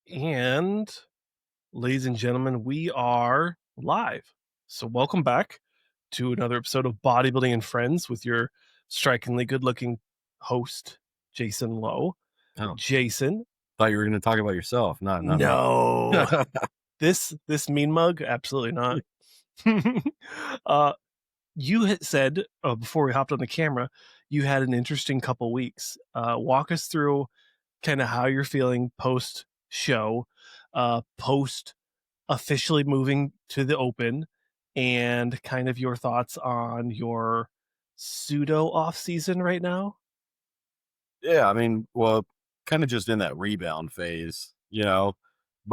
And ladies and gentlemen, we are live. So welcome back to another episode of Bodybuilding and Friends with your strikingly good-looking host, Jason Lowe. Oh, Jason, thought you were gonna talk about yourself, not me. no. This mean mug? Absolutely not. uh you had said before we hopped on the camera, you had an interesting couple weeks. Walk us through kind of how you're feeling post show, post officially moving to the open, and kind of your thoughts on your pseudo off season right now. Yeah, I mean, well, kinda just in that rebound phase, but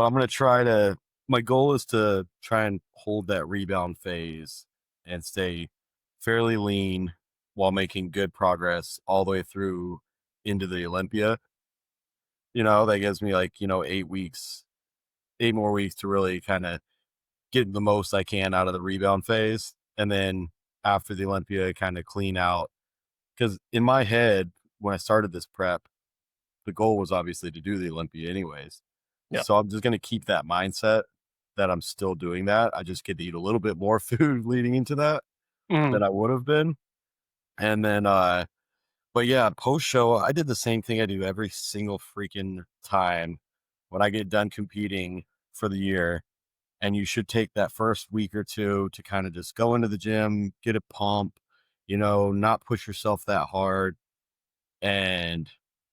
I'm gonna try to my goal is to try and hold that rebound phase and stay fairly lean while making good progress all the way through into the Olympia. That gives me, 8 weeks, 8 more weeks to really kinda get the most I can out of the rebound phase, and then after the Olympia, kinda clean out. Because in my head, when I started this prep, the goal was obviously to do the Olympia anyways. Yeah. So I'm just gonna keep that mindset that I'm still doing that. I just get to eat a little bit more food leading into that Mm, than I would have been. And then but yeah, post show, I did the same thing I do every single freaking time when I get done competing for the year. And you should take that first week or two to kind of just go into the gym, get a pump, not push yourself that hard. And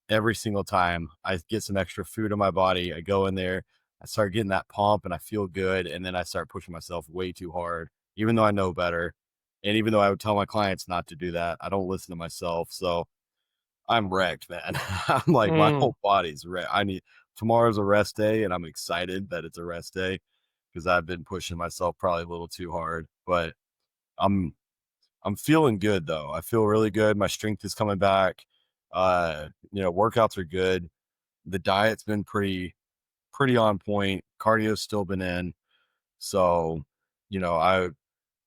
every single time I get some extra food in my body, I go in there, I start getting that pump and I feel good. And then I start pushing myself way too hard, even though I know better. And even though I would tell my clients not to do that, I don't listen to myself. So I'm wrecked, man. I'm like, my mm. whole body's wrecked. Tomorrow's a rest day and I'm excited that it's a rest day because I've been pushing myself probably a little too hard, but I'm I'm feeling good though. I feel really good. My strength is coming back. Workouts are good. The diet's been pretty on point. Cardio's still been in. So, I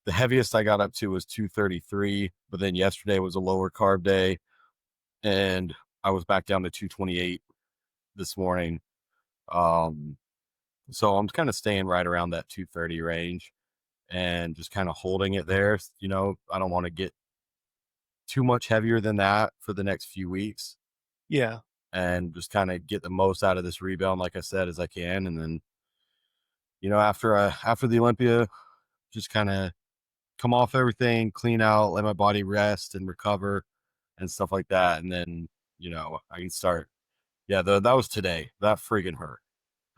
the heaviest I got up to was 233, but then yesterday was a lower carb day and I was back down to 228 this morning. Um, so I'm kind of staying right around that 230 range and just kind of holding it there. I don't want to get too much heavier than that for the next few weeks Yeah. and just kind of get the most out of this rebound, like I said, as I can. And then, after the Olympia, just kind of come off everything, clean out, let my body rest and recover and stuff like that. And then, I can start. Yeah, that was today. That freaking hurt.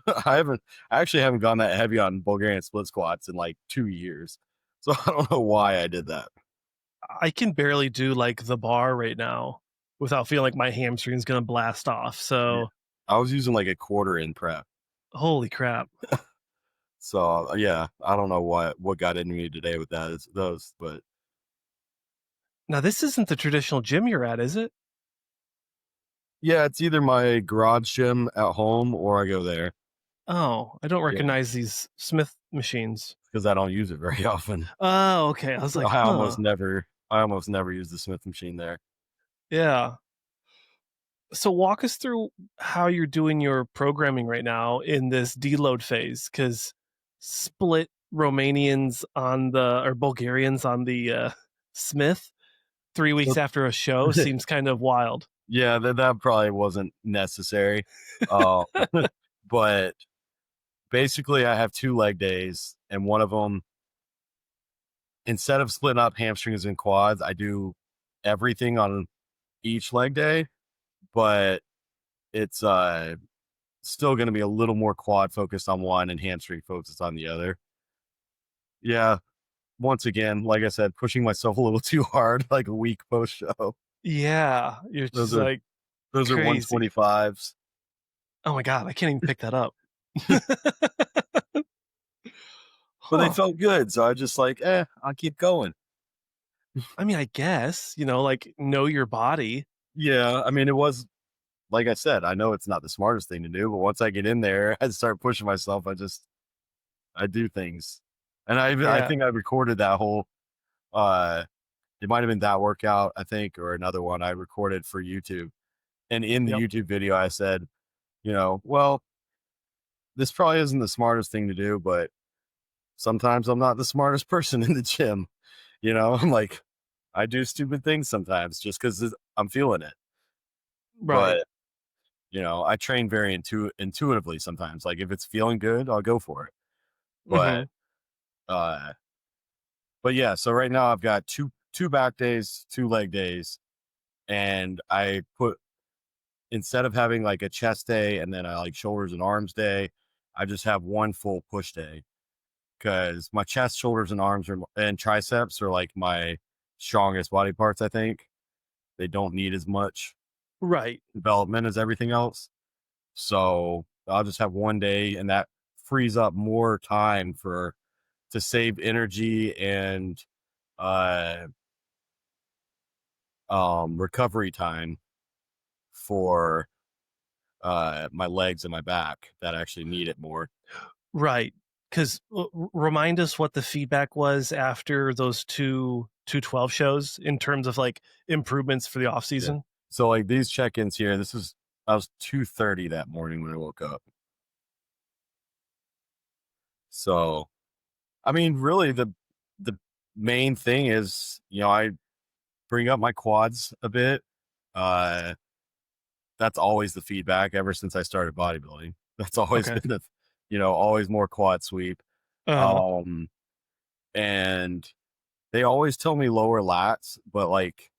I actually haven't gone that heavy on Bulgarian split squats in like 2 years. So I don't know why I did that. I can barely do like the bar right now without feeling like my hamstring's gonna blast off. Yeah. So I was using like a quarter in prep. holy crap. So yeah, I don't know what got into me today with those, but Now this isn't the traditional gym you're at, is it? yeah, it's either my garage gym at home or I go there. Oh, I don't Yeah, recognize these Smith machines. because I don't use it very often. Oh, okay. I was like, huh. I almost never use the Smith machine there. Yeah. So walk us through how you're doing your programming right now in this deload phase, because split Romanians on the or Bulgarians on the Smith 3 weeks So after a show seems kind of wild. yeah, that probably wasn't necessary. Uh, but basically, I have 2 leg days, and one of them, instead of splitting up hamstrings and quads, I do everything on each leg day, but it's still going to be a little more quad focused on one and hamstring focused on the other. Yeah, once again, like I said, pushing myself a little too hard, like a week post show. Yeah, you're Those just are like those are crazy. 125s. Oh my god, I can't even pick that up. But they Huh. felt good, so I just like, I'll keep going. I mean, I guess, like know your body. Yeah, I mean, it was like I said, I know it's not the smartest thing to do, but once I get in there and start pushing myself, I do things. And I Yeah. think I recorded that whole uh it might have been that workout, I think, or another one I recorded for YouTube. And in the Yep. YouTube video I said, well, this probably isn't the smartest thing to do, but sometimes I'm not the smartest person in the gym. I'm like, I do stupid things sometimes just because I'm feeling it. Right. But I train very intuitively sometimes. Like if it's feeling good, I'll go for it. But Mhm. uh, but yeah. So right now I've got two back days, 2 leg days, and I put instead of having like a chest day and then I like shoulders and arms day, I just have one full push day because my chest, shoulders, and arms and triceps are like my strongest body parts. I think they don't need as much Right. development as everything else. So I'll just have one day, and that frees up more time to save energy and uh recovery time for my legs and my back that actually need it more. Right. 'Cause remind us what the feedback was after those 212 shows in terms of, like, improvements for the off Yeah. season? So like these check-ins here, I was 2:30 that morning when I woke up. So I mean, really the main thing is, I bring up my quads a bit. Uh that's always the feedback ever since I started bodybuilding. That's always Okay. been always more quad sweep. Uh-huh. Um and they always tell me lower lats, but like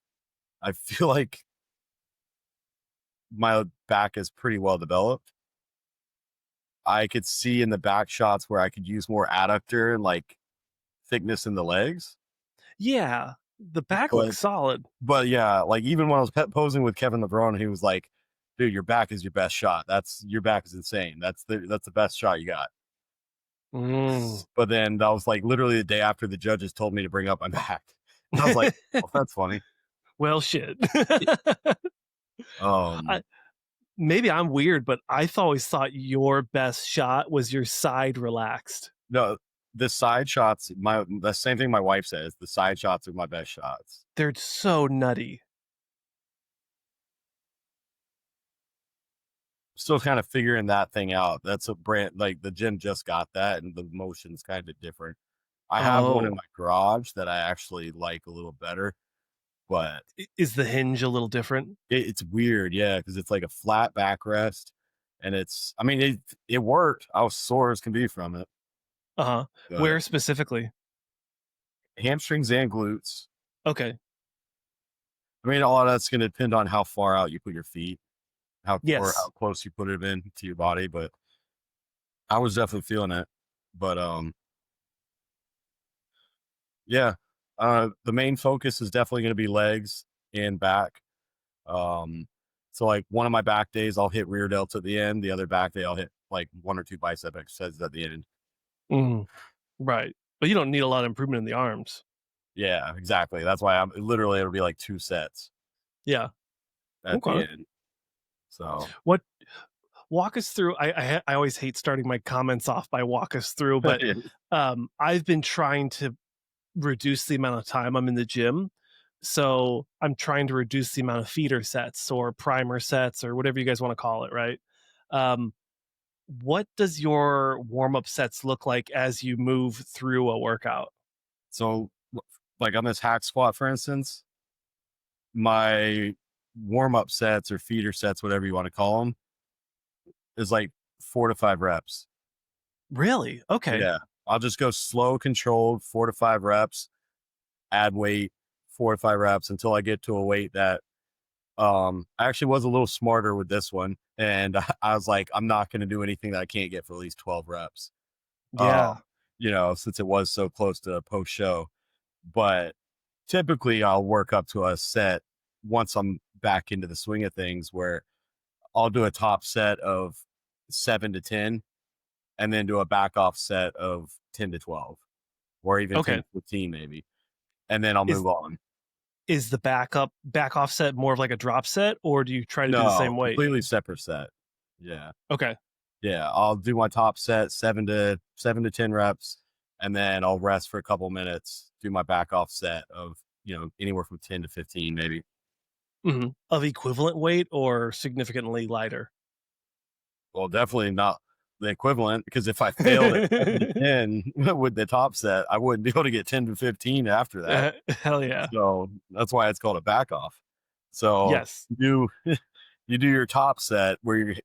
I feel like my back is pretty well developed. I could see in the back shots where I could use more adductor and like thickness in the legs. Yeah. The back But looks solid. but yeah, like even when I was posing with Kevin LeBron, he was like, "Dude, your back is your best shot. Your back is insane. That's the best shot you got." Mm. But then that was like literally the day after the judges told me to bring up my back, and I was like, "Oh, that's funny." Well, shit. Um, I maybe I'm weird, but I've always thought your best shot was your side relaxed. no, the side shots, the same thing my wife says. The side shots are my best shots. They're so nutty. Still kind of figuring that thing out. That's a brand like the gym just got that, and the motion's kind of different. I have one in Oh, my garage that I actually like a little better, but is the hinge a little different? it's weird, yeah, because it's like a flat backrest, and I mean, it worked. I was sore as can be from it, Uh-huh. but Where specifically? hamstrings and glutes. Okay. I mean, all of that's going to depend on how far out you put your feet, or how Yes. close you put it in to your body. But I was definitely feeling it. But yeah, the main focus is definitely going to be legs and back. Um, so like one of my back days, I'll hit rear delts at the end. The other back day, I'll hit like one or two bicep exercises at the end. Mhm. Right. But you don't need a lot of improvement in the arms. Yeah, exactly. That's why it'll be like 2 sets Yeah. at the Okay. end. So What walk us through I always hate starting my comments off by walk us through, but, I've been trying to reduce the amount of time I'm in the gym. So, I'm trying to reduce the amount of feeder sets or primer sets or whatever you guys wanna call it, right? Um, what does your warm-up sets look like as you move through a workout? so like on this hack squat, for instance, my warm up sets or feeder sets, whatever you want to call them, is like 4 to 5 reps. Really? Okay. Yeah. I'll just go slow, controlled, 4 to 5 reps, add weight, 4 to 5 reps until I get to a weight that I actually was a little smarter with this one. And I was like, I'm not going to do anything that I can't get for at least 12 reps. Yeah. Um, since it was so close to post show. But typically I'll work up to a set once I'm back into the swing of things where I'll do a top set of 7 to 10 and then do a back off set of 10 to 12 or even 10 Okay. to 15 maybe. And then I'll Is move on. is the back offset more of like a drop set, or do you try to do the No, same weight? completely separate set. Yeah. Okay. Yeah. I'll do my top set 7 to 10 reps and then I'll rest for a couple minutes, do my back off set of, anywhere from 10 to 15 maybe. Mhm. Of equivalent weight or significantly lighter? Well, definitely not. the equivalent, because if I failed at 7 to 10 with the top set, I wouldn't be able to get 10 to 15 after that. Hell yeah. So that's why it's called a back off. So Yes. you do your top set where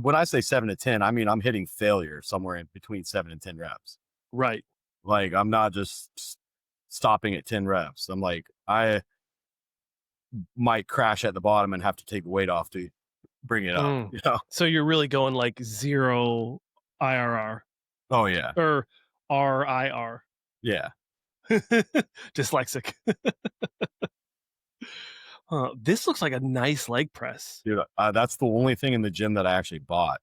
when I say 7 to 10, I mean I'm hitting failure somewhere in between 7 and 10 reps. Right. Like I'm not just stopping at 10 reps. I'm like, I might crash at the bottom and have to take the weight off to bring it up. Mm. You know? So you're really going like 0 IRR Oh yeah. or RIR. Yeah. Dyslexic. This looks like a nice leg press. Dude, that's the only thing in the gym that I actually bought.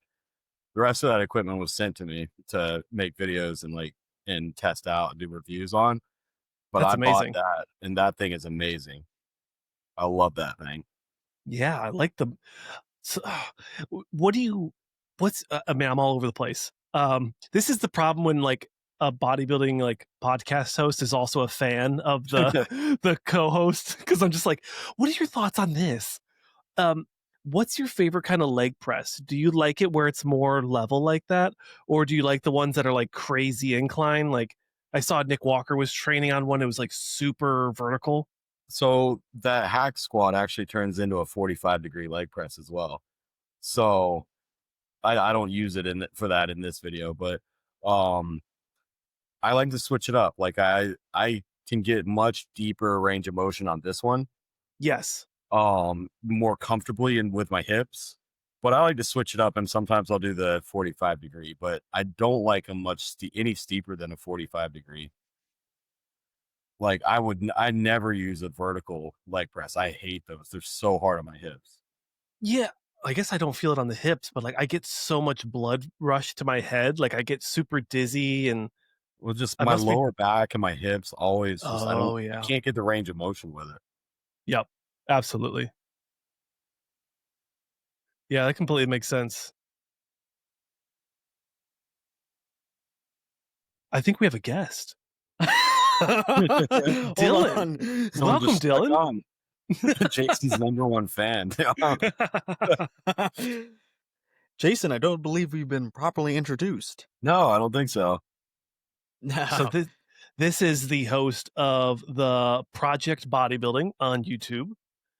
The rest of that equipment was sent to me to make videos and test out and do reviews on. But That's I bought amazing. that, and that thing is amazing. I love that thing. Yeah, I like the. So, what do you? What's? I mean, I'm all over the place. This is the problem when like a bodybuilding like podcast host is also a fan of the the co-host, because I'm just like, what are your thoughts on this? Um, what's your favorite kind of leg press? Do you like it where it's more level like that, or do you like the ones that are like crazy incline? Like I saw Nick Walker was training on one; it was like super vertical. So that hack squat actually turns into a 45-degree leg press as well. So I don't use it for that in this video, but um I like to switch it up. Like I can get much deeper range of motion on this one, Yes. more comfortably and with my hips. But I like to switch it up, and sometimes I'll do the 45-degree, but I don't like them any steeper than a 45-degree. Like I never use a vertical leg press. I hate those. They're so hard on my hips. Yeah, I guess I don't feel it on the hips, but like I get so much blood rush to my head, like I get super dizzy, and Well, just I my must be. lower back and my hips always just Oh I yeah. can't get the range of motion with it. Yep. Absolutely. Yeah, that completely makes sense. I think we have a guest. Hold Dillon. on. Someone Welcome, just stuck Dillon. on. Jason's #1 fan. Jason, I don't believe we've been properly introduced. No, I don't think so. So No. this is the host of the Project Bodybuilding on YouTube,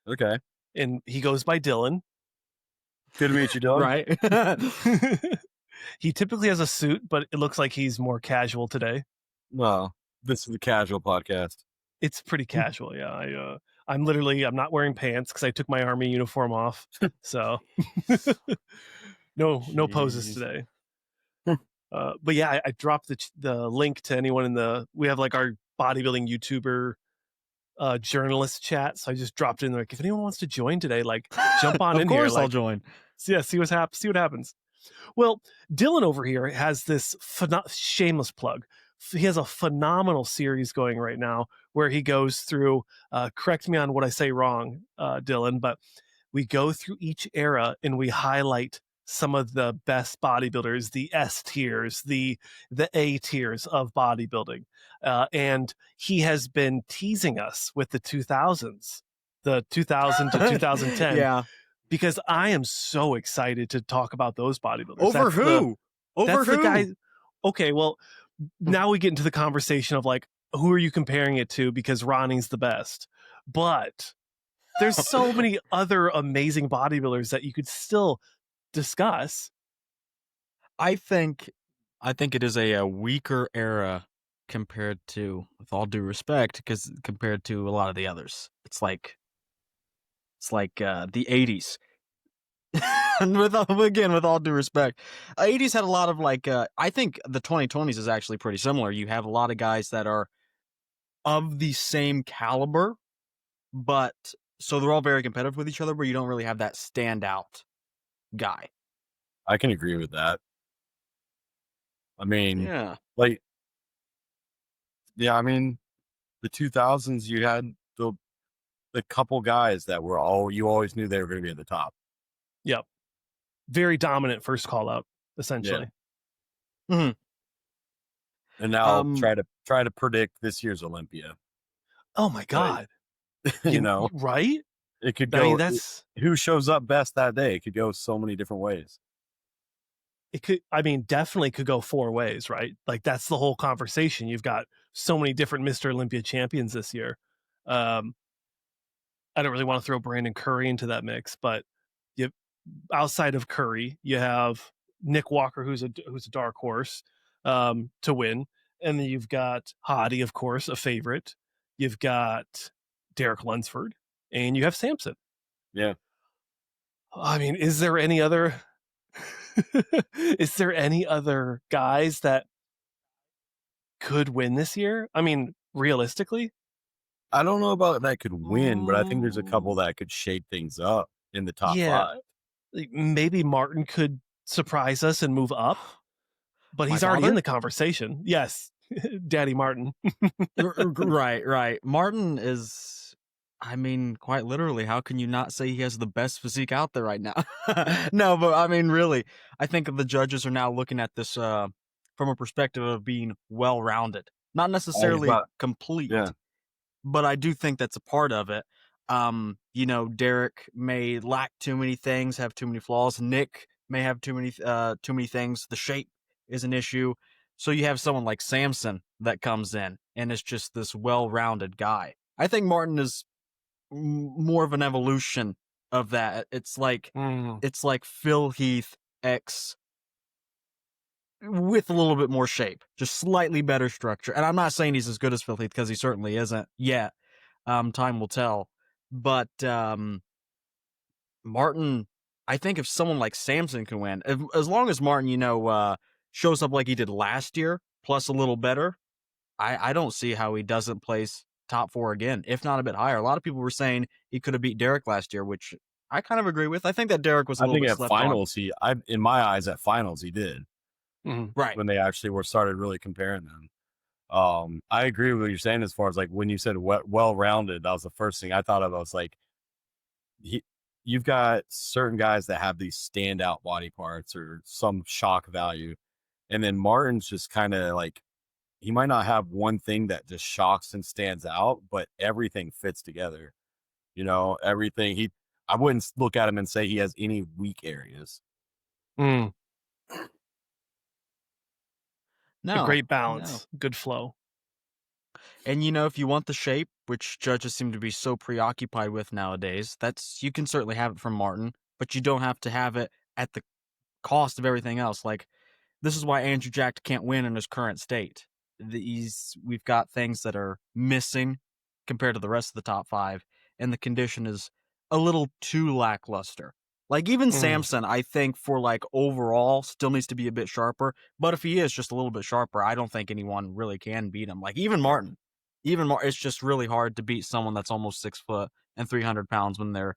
Okay. and he goes by Dillon. Good to meet you, Dylan. Right? He typically has a suit, but it looks like he's more casual today. Well, this is a casual podcast. It's pretty casual, yeah. I'm not wearing pants because I took my army uniform off, so no poses Jeez. today. But yeah, I dropped the link to anyone we have like our bodybuilding YouTuber journalist chat, so I just dropped in there like if anyone wants to join today, like jump on Of in here, course I'll like join. yeah, see what happens. Well, Dillon over here has this shameless plug. He has a phenomenal series going right now where he goes through, correct me on what I say wrong, Dillon, but we go through each era and we highlight some of the best bodybuilders, the S tiers, the A tiers of bodybuilding. And he has been teasing us with the 2000s, the 2000 to 2010, Yeah. because I am so excited to talk about those bodybuilders. Over who? Over That's the who? guy. Okay, well, now we get into the conversation of like, who are you comparing it to? Because Ronnie's the best. But there's so many other amazing bodybuilders that you could still discuss. I think it is a weaker era compared to, with all due respect, because compared to a lot of the others. It's like the 80s. And with all due respect, 80s had a lot of like I think the 2020s is actually pretty similar. You have a lot of guys that are of the same caliber, but so they're all very competitive with each other, but you don't really have that standout guy. I can agree with that. I mean, Yeah. like, yeah, I mean, the 2000s, you had the couple guys that you always knew they were going to be at the top. Yep. Very dominant first call out, essentially. Mhm. And now I'll try to predict this year's Olympia. Oh my God. You know, right? it could I go. mean, that's Who shows up best that day? It could go so many different ways. it could, I mean, definitely could go 4 ways, right? Like, that's the whole conversation. You've got so many different Mr. Olympia champions this year. Um, I don't really want to throw Brandon Curry into that mix, but you, outside of Curry, you have Nick Walker, who's a dark horse to win, and then you've got Hadi, of course, a favorite. You've got Derek Lunsford, and you have Samson. Yeah. I mean, is there any other is there any other guys that could win this year? I mean, realistically? I don't know about that could win, but I think there's a couple that could shake things up in the top Yeah. 5. Like, maybe Martin could surprise us and move up, but My he's already in father? the conversation. Yes. Daddy Martin. Right. Martin is, I mean, quite literally, how can you not say he has the best physique out there right now? No, but I mean, really, I think the judges are now looking at this from a perspective of being well-rounded, not necessarily complete, Yeah. but I do think that's a part of it. You know, Derek may lack too many things, have too many flaws. Nick may have too many things. The shape is an issue. So you have someone like Samson that comes in and is just this well-rounded guy. I think Martin is more of an evolution of that. It's like Phil Heath X with a little bit more shape, just slightly better structure. And I'm not saying he's as good as Phil Heath because he certainly isn't yet. Time will tell. But Martin, I think if someone like Samson can win, as long as Martin, you know, shows up like he did last year, plus a little better, I don't see how he doesn't place top 4 again, if not a bit higher. A lot of people were saying he could have beat Derek last year, which I kind of agree with. I think that Derek was a I little think bit at slept on. finals, in my eyes, at finals, he did. Right. When they actually started really comparing them. I agree with what you're saying as far as like when you said well-rounded, that was the first thing I thought of. I was like, you've got certain guys that have these standout body parts or some shock value. And then Martin's just kind of like, he might not have one thing that just shocks and stands out, but everything fits together. You know, everything. I wouldn't look at him and say he has any weak areas. A No. great balance, good flow. And you know, if you want the shape, which judges seem to be so preoccupied with nowadays, you can certainly have it from Martin, but you don't have to have it at the cost of everything else. Like, this is why Andrew Jack can't win in his current state. We've got things that are missing compared to the rest of the top 5, and the condition is a little too lackluster. Like, even Samson, I think, for like overall, still needs to be a bit sharper. But if he is just a little bit sharper, I don't think anyone really can beat him. Like, even Martin, it's just really hard to beat someone that's almost 6 foot and 300 pounds when they're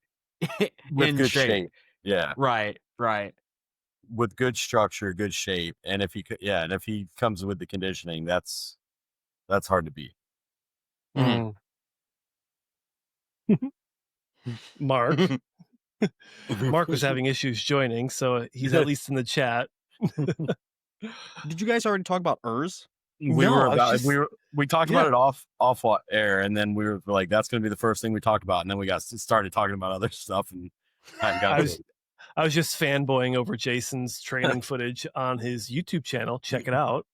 With in good shape. Yeah. Right. With good structure, good shape, and if he comes with the conditioning, that's hard to beat. Mark was having issues joining, so he's at least in the chat. Did you guys already talk about Urs? We talked about it off air, and then we were like, that's going to be the first thing we talked about, and then we started talking about other stuff, and I was just fanboying over Jason's training footage on his YouTube channel. Check it out.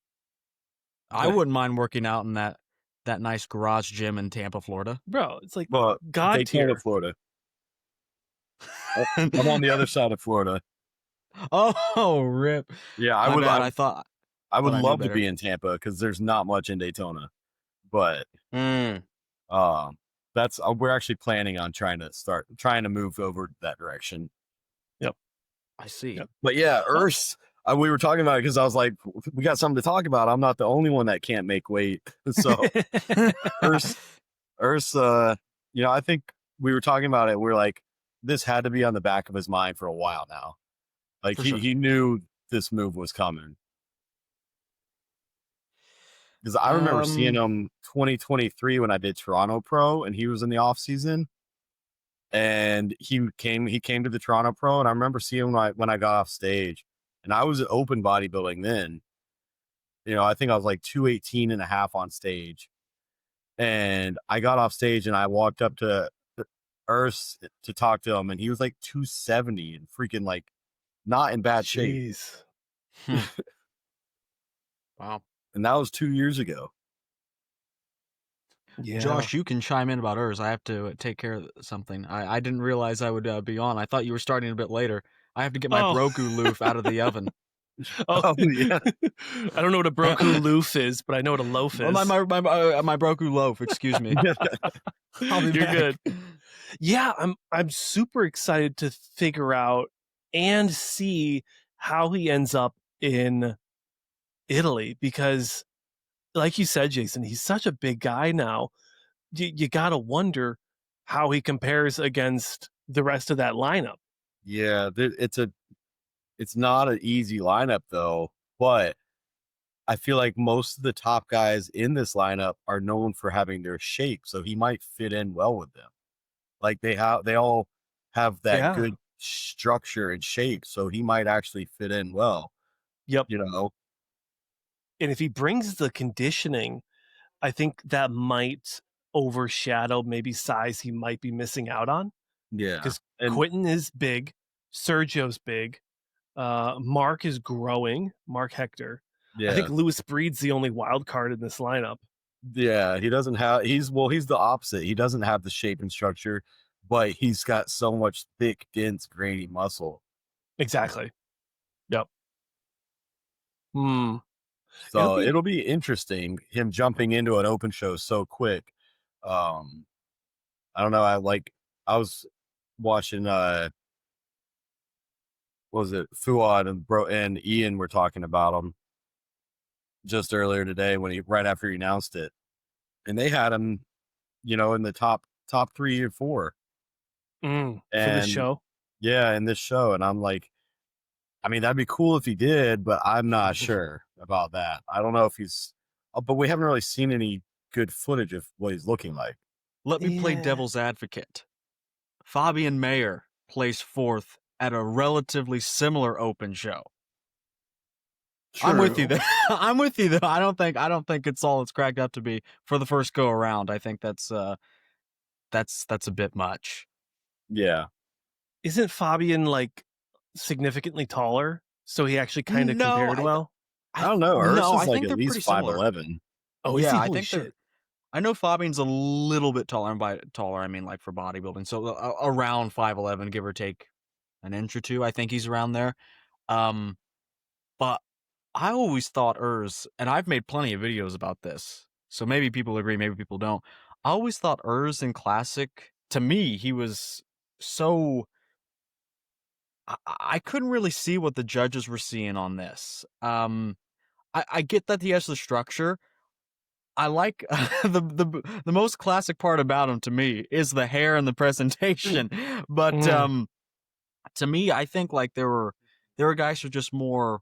I wouldn't mind working out in that nice garage gym in Tampa, Florida. Bro, it's like God tier. Florida. I'm on the other side of Florida. Oh, rip. Yeah, I would love to be in Tampa because there's not much in Daytona. But we're actually planning on trying to move over that direction. Yep. I see. Yep. But yeah, Urs, we were talking about it because I was like, we got something to talk about. I'm not the only one that can't make weight. So Urs, you know, I think we were talking about it. We're like, this had to be on the back of his mind for a while now. Like he knew this move was coming. Because I remember seeing him 2023 when I did Toronto Pro, and he was in the off season. And he came to the Toronto Pro, and I remember seeing him when I got off stage, and I was at open bodybuilding then. You know, I think I was like 218 and a half on stage, and I got off stage and I walked up to Urs to talk to him, and he was like 270 and freaking like not in bad shape. Hmm. Wow. And that was 2 years ago. Yeah. Josh, you can chime in about hers. I have to take care of something. I didn't realize I would be on. I thought you were starting a bit later. I have to get my Oh. Broku loof out of the oven. Oh, Oh, yeah. I don't know what a Broku loof is, but I know what a loaf is. My Broku loaf, excuse me. I'll be You're back. good. Yeah, I'm super excited to figure out and see how he ends up in Italy because, like you said, Jason, he's such a big guy now. You got to wonder how he compares against the rest of that lineup. Yeah, it's not an easy lineup though, but I feel like most of the top guys in this lineup are known for having their shape, so he might fit in well with them. Like they all have that Yeah. good structure and shape, so he might actually fit in well. Yep. You know, And if he brings the conditioning, I think that might overshadow maybe size he might be missing out on. yeah, Because and Quentin is big, Sergio's big, Mark is growing, Mark Hector. I think yeah, Lewis Breed's the only wild card in this lineup. yeah. He doesn't have. He's the opposite. He doesn't have the shape and structure, but he's got so much thick, dense, grainy muscle. Exactly. Yep. Hmm. It'll So be it'll be interesting him jumping into an open show so quick. Um, I don't know. I was watching what was it, Fuad and Ian were talking about him just earlier today when right after he announced it. And they had him, in the top 3 or 4. for the And show. yeah, in this show. And I'm like, I mean, that'd be cool if he did, but I'm not sure about that. I don't know if but we haven't really seen any good footage of what he's looking like. Let me play Yeah. devil's advocate. Fabian Mayer placed 4th at a relatively similar open show. I'm with you there. I'm with you though. I don't think it's all it's cracked up to be for the first go around. I think that's a bit much. Yeah. Isn't Fabian like significantly taller? So he actually kind of No, compared well. I don't know. No, Urs I is like think at they're pretty least similar. 5'11". Oh, is Yeah, he? I Holy think shit. I know Fabian's a little bit taller, and by taller I mean like for bodybuilding. So around 5'11", give or take an inch or two. I think he's around there. But I always thought Urs, and I've made plenty of videos about this, so maybe people agree, maybe people don't. I always thought Urs in Classic, to me, he was so... I couldn't really see what the judges were seeing on this. I get that he has the structure. I like the most classic part about him to me is the hair and the presentation. But to me, I think like there were guys who are just more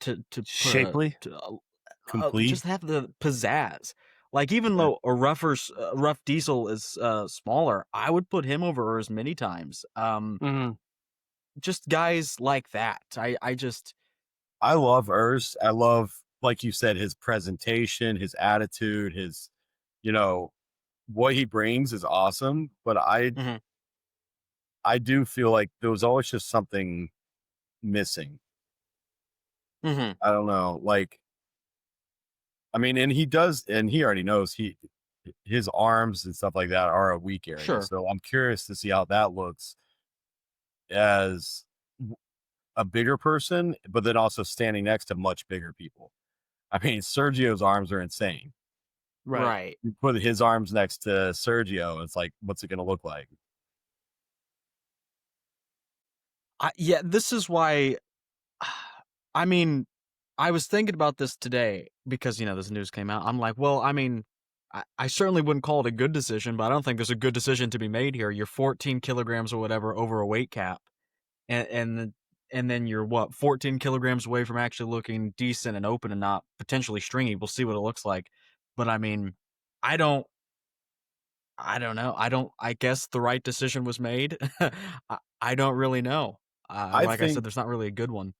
to put Shapely? Complete. just have the pizzazz. Like even though a rough Diesel is smaller, I would put him over Urs many times. Just guys like that. I love Urs. I love, like you said, his presentation, his attitude, his, what he brings is awesome. But Mhm. I do feel like there was always just something missing. Mhm. I don't know. Like, I mean, and he already knows his arms and stuff like that are a weak area. Sure. So I'm curious to see how that looks as a bigger person, but then also standing next to much bigger people. I mean, Sergio's arms are insane. Right. You put his arms next to Sergio, it's like, what's it going to look like? Yeah, this is why. I mean, I was thinking about this today because this news came out. I'm like, well, I mean, I certainly wouldn't call it a good decision, but I don't think there's a good decision to be made here. You're 14 kilograms or whatever over a weight cap, and then you're 14 kilograms away from actually looking decent and open and not potentially stringy. We'll see what it looks like, but I mean, I don't. I don't know. I guess the right decision was made. I don't really know. I Like I said, think there's not really a good one.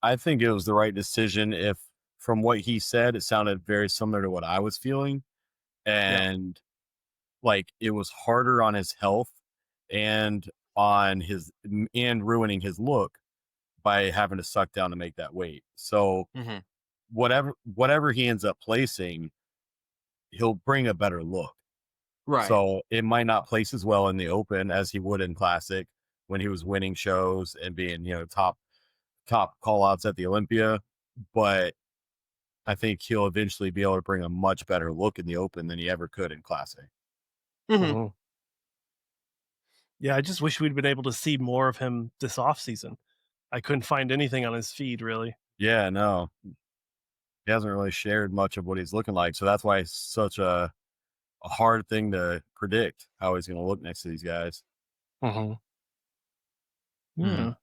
I think it was the right decision. If from what he said, it sounded very similar to what I was feeling, and like it was harder on his health and on his and ruining his look. by having to suck down to make that weight. So Mhm. whatever he ends up placing, he'll bring a better look. Right. So it might not place as well in the open as he would in classic when he was winning shows and being, top call outs at the Olympia. But I think he'll eventually be able to bring a much better look in the open than he ever could in classic. Mhm. Mhm. Yeah, I just wish we'd been able to see more of him this off season. I couldn't find anything on his feed really. Yeah, no, he hasn't really shared much of what he's looking like. So that's why it's such a hard thing to predict how he's going to look next to these guys. Mhm. Hmm. Yeah.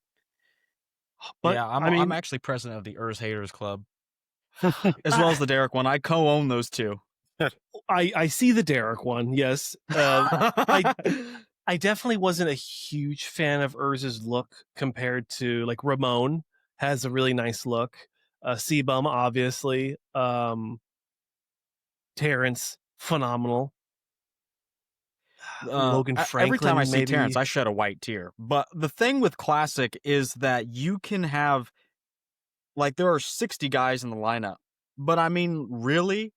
But Yeah, I'm I mean, actually president of the Urs Haters Club, as well as the Derek one. I co-own those two. I see the Derek one. Yes. I definitely wasn't a huge fan of Urz's look compared to like Ramon has a really nice look. Sebum, obviously. Terrence, phenomenal. Logan Every time I Franklin, see Terrence, maybe. I shed a white tear. But the thing with Classic is that you can have, like, there are 60 guys in the lineup. But I mean, really,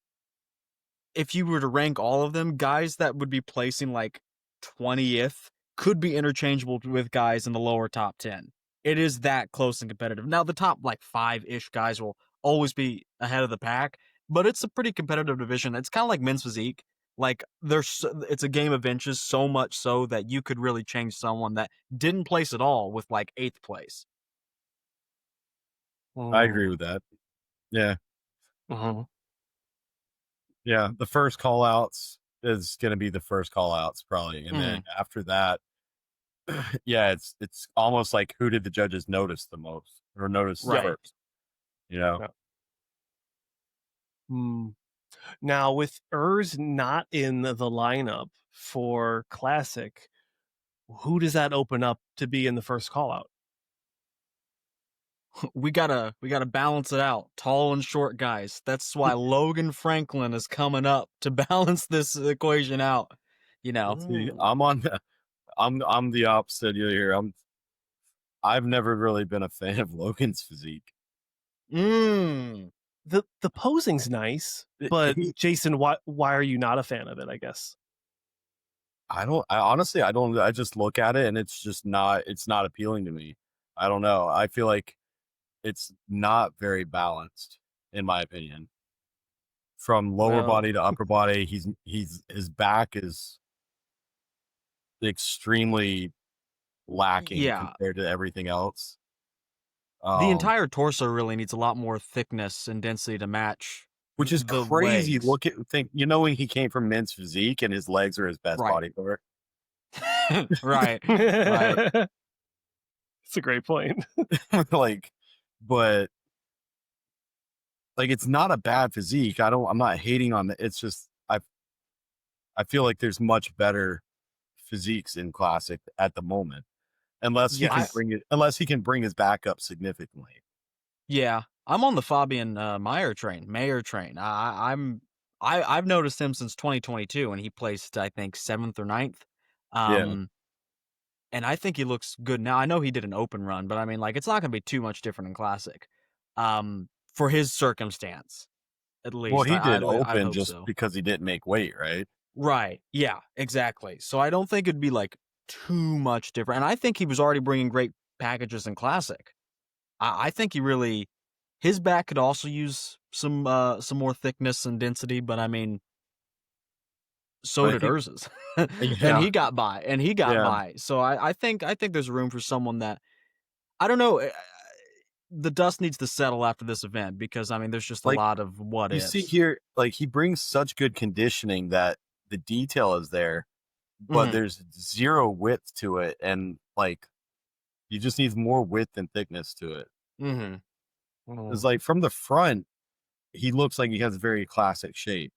if you were to rank all of them, guys that would be placing like 20th could be interchangeable with guys in the lower top 10. It is that close and competitive. Now, the top like 5-ish guys will always be ahead of the pack, but it's a pretty competitive division. It's kind of like men's physique. Like it's a game of inches, so much so that you could really change someone that didn't place at all with like 8th place. I agree with that. Yeah. Mhm. Yeah. The first call outs is going to be the first call outs probably. And then after that, yeah, it's almost like who did the judges notice the most or notice Right. first, you know? Yeah. Now, with Urs not in the lineup for Classic, who does that open up to be in the first call out? We gotta balance it out. Tall and short guys. That's why Logan Franklin is coming up to balance this equation out. You know. See, I'm the opposite here. I've never really been a fan of Logan's physique. Mm. The posing's nice, but Jason, why are you not a fan of it, I guess? I honestly, I just look at it and it's not appealing to me. I don't know. I feel like it's not very balanced in my opinion. From lower Well, body to upper body, his back is extremely lacking Yeah. compared to everything else. The entire torso really needs a lot more thickness and density to match. Which is the crazy. legs. When he came from men's physique and his legs are his best Right. body part. Right. It's a great point. But it's not a bad physique. I'm not hating on it. It's just I feel like there's much better physiques in classic at the moment. Unless he can bring his back up significantly. Yeah. I'm on the Fabian Mayer train. I've noticed him since 2022, and he placed, I think, 7th or 9th. And I think he looks good now. I know he did an open run, but I mean, like, it's not going to be too much different in classic, for his circumstance, at least. Well, he did I open hope just so. because he didn't make weight, right? Right. Yeah. Exactly. So I don't think it'd be like too much different. And I think he was already bringing great packages in classic. I think his back could also use some more thickness and density, but I mean, so did Urz's. And he got by. So I think there's room for someone that, I don't know, the dust needs to settle after this event, because I mean, there's just a lot of what ifs. You see here, he brings such good conditioning that the detail is there, but there's zero width to it, and you just need more width and thickness to it. It's from the front, he looks like he has very classic shape,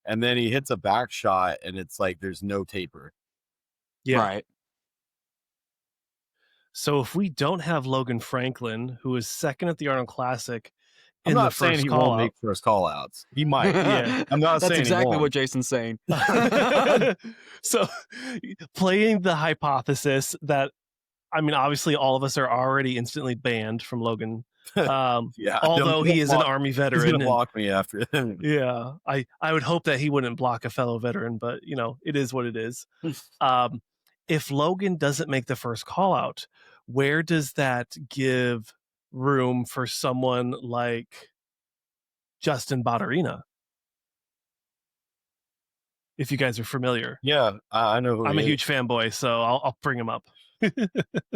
and then he hits a back shot, and it's like there's no taper. Yeah. Right. So if we don't have Logan Franklin, who is second at the Arnold Classic, I'm not saying he won't make first call outs. He might. Yeah. I'm not That's saying exactly what Jason's saying. So playing the hypothesis that I mean, obviously, all of us are already instantly banned from Logan. Yeah, Although he is an Army he's gonna veteran, and block me after. yeah, I would hope that he wouldn't block a fellow veteran, but it is what it is. Um, if Logan doesn't make the first call out, where does that give room for someone like Justin Botterina? If you guys are familiar, Yeah, I know who I'm he a is. huge fanboy, so I'll bring him up.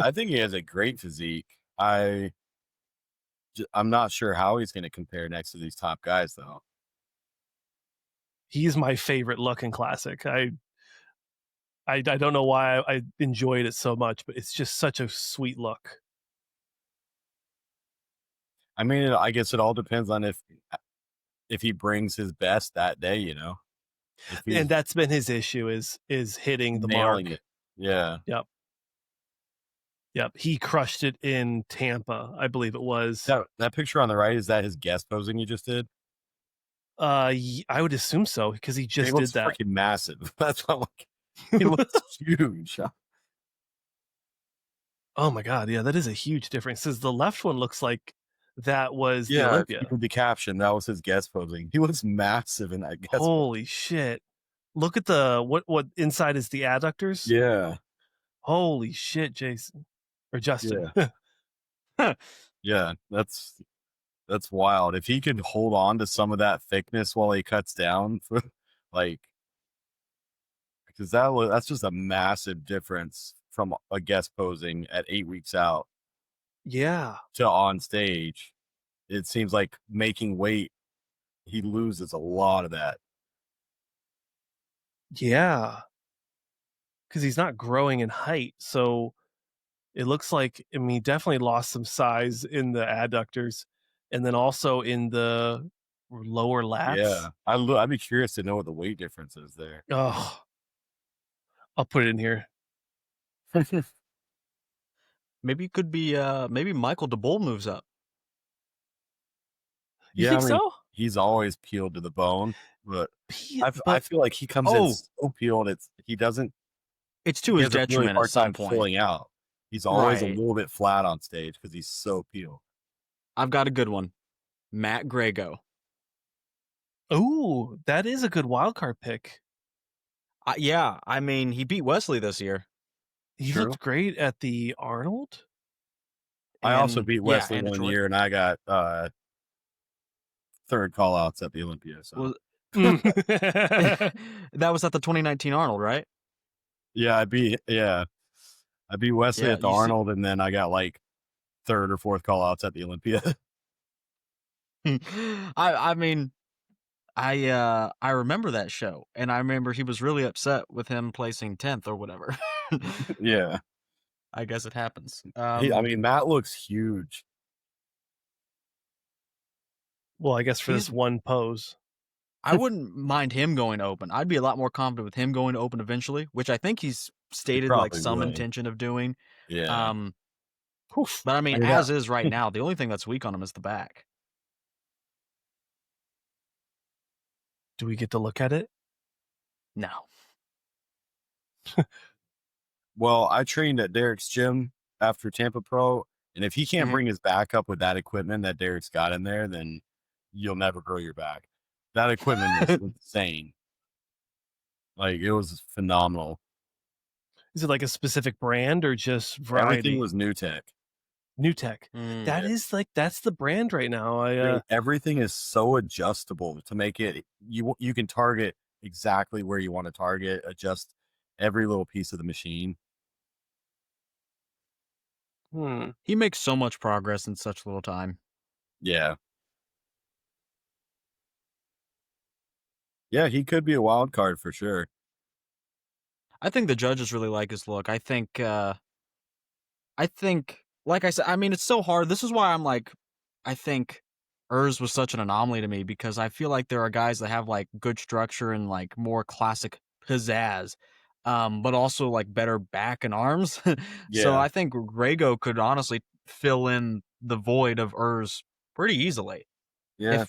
I think he has a great physique. I'm not sure how he's going to compare next to these top guys, though. He's my favorite look in Classic. I don't know why I enjoyed it so much, but it's just such a sweet look. I mean, I guess it all depends on if he brings his best that day, if he's And that's been his issue is hitting the nailing mark. it. Yeah. Yep. Yep. He crushed it in Tampa, I believe it was. That picture on the right, is that his guest posing you just did? I would assume so because he He just looks did that. freaking massive. That's what I'm like. He looks huge. Oh my god, yeah, that is a huge difference. Because the left one looks like that was the Yeah, Olympia. the caption, that was his guest posing. He looks massive in that guest posing. Holy shit. Look at the what inside is the adductors? Yeah. Holy shit, Jason. Or Justin. Yeah. Yeah, that's wild. If he could hold on to some of that thickness while he cuts down, like, because that's just a massive difference from a guest posing at 8 weeks out Yeah. to on stage. It seems like making weight, he loses a lot of that. Yeah. Because he's not growing in height. So it looks like, I mean, he definitely lost some size in the adductors and then also in the lower lats. Yeah, I'd be curious to know what the weight difference is there. Oh, I'll put it in here. Maybe it could be maybe Michael DeBull moves up. You Yeah, think I mean, so? he's always peeled to the bone, but I But feel like he comes in so peeled. He It's to his has a really detriment hard at some time point. filling out. He's always a Right. little bit flat on stage because he's so peeled. I've got a good one. Matt Grego. ooh, that is a good wildcard pick. Yeah, I mean, he beat Wesley this year. He True. looked great at the Arnold. I also And- beat yeah, Wesley and one Detroit. year, and I got third callouts at the Olympia. So Was- Mm. that was at the 2019 Arnold, right? yeah, I beat Wesley Yeah, at the you see- Arnold, and then I got like third or fourth callouts at the Olympia. I mean, I remember that show, and I remember he was really upset with him placing 10th or whatever. Yeah, I guess it happens. I mean, Matt looks huge. Well, I guess for this He's- one pose. I wouldn't mind him going to open. I'd be a lot more confident with him going to open eventually, which I think he's stated like probably some will. intention of doing. Yeah, But I mean, I mean, as is right now, the only thing that's weak on him is the back. Do we get to look at it? No. well, I trained at Derek's gym after Tampa Pro, and if he can't Mhm. bring his back up with that equipment that Derek's got in there, then you'll never grow your back. That equipment was insane. Like, it was phenomenal. Is it like a specific brand or just variety? Everything was new tech. New tech. Mm. That is like that's the brand right now. Everything is so adjustable to make it you can target exactly where you want to target, adjust every little piece of the machine. He makes so much progress in such little time. Yeah. Yeah, he could be a wild card for sure. I think the judges really like his look. I think, like I said, I mean, it's so hard. This is why I'm like, I think Urs was such an anomaly to me because I feel like there are guys that have like good structure and like more classic pizzazz, but also like better back and arms. So Yeah. I think Grego could honestly fill in the void of Urs pretty easily. Yeah.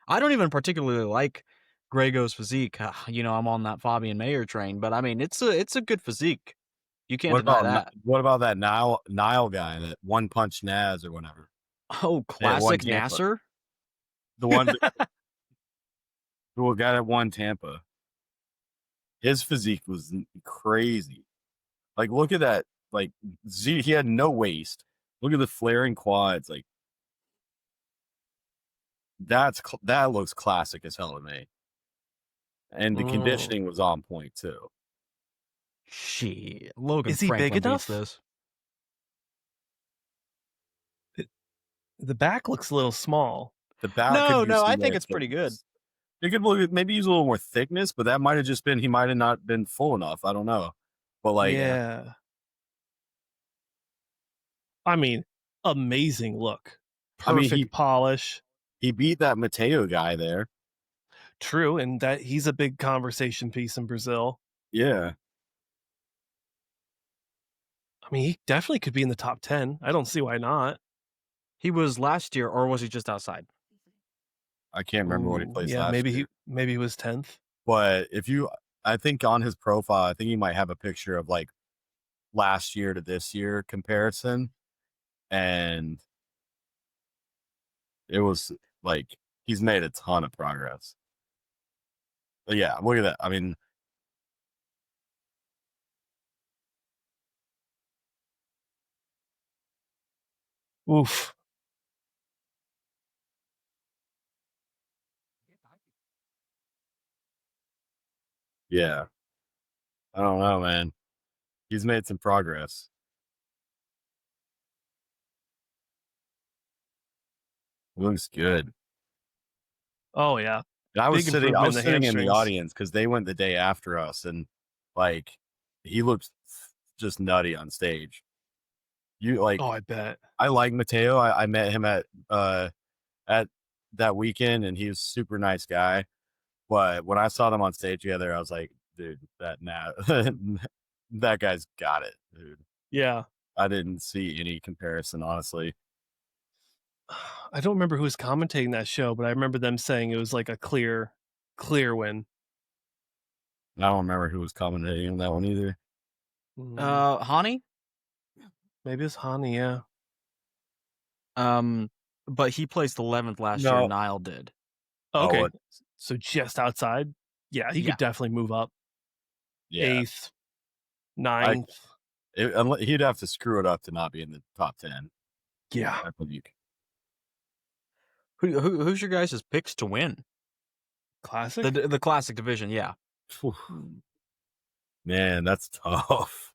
I don't even particularly like Grego's physique. I'm on that Fabian Mayer train, but I mean, it's a good physique. You can't deny that. What about that Nile guy, that One Punch Naz or whatever? Oh, classic Tampa. Nasser. The one, the guy that won Tampa. His physique was crazy. Like, look at that. Like, he had no waist. Look at the flaring quads. Like, that looks classic as hell to me. And the conditioning was on point too. Shit, Logan Is he Franklin big beats enough? this. The back looks a little small. The back. No, I think it's pretty good. It could maybe use a little more thickness, but that might have just been, he might have not been full enough. I don't know. But like, yeah. I mean, amazing look. Perfect polish. He beat that Mateo guy there. True, and that he's a big conversation piece in Brazil. Yeah. I mean, he definitely could be in the top 10. I don't see why not. He was last year, or was he just outside? I can't remember what he placed last year. Maybe he was 10th. But I think on his profile, I think he might have a picture of like last year to this year comparison. And it was like, he's made a ton of progress. But yeah, look at that. I mean, oof. yeah. I don't know, man. He's made some progress. Looks good. Oh yeah. And I was sitting in the hamstrings. audience because they went the day after us, and like, he looked just nutty on stage. Oh, I bet. I like Mateo. I met him at that weekend, and he was a super nice guy. But when I saw them on stage together, I was like, dude, that guy's got it, dude. Yeah. I didn't see any comparison, honestly. I don't remember who was commentating that show, but I remember them saying it was like a clear win. I don't remember who was commentating on that one either. Hani? Maybe it was Hani, yeah. But he placed 11th last year. Nile did. Okay. So just outside? Yeah, he could definitely move up. Yeah. 8th, 9th. He'd have to screw it up to not be in the top 10. Yeah. I believe. Who's your guys' picks to win? Classic? The classic division, yeah. Man, that's tough.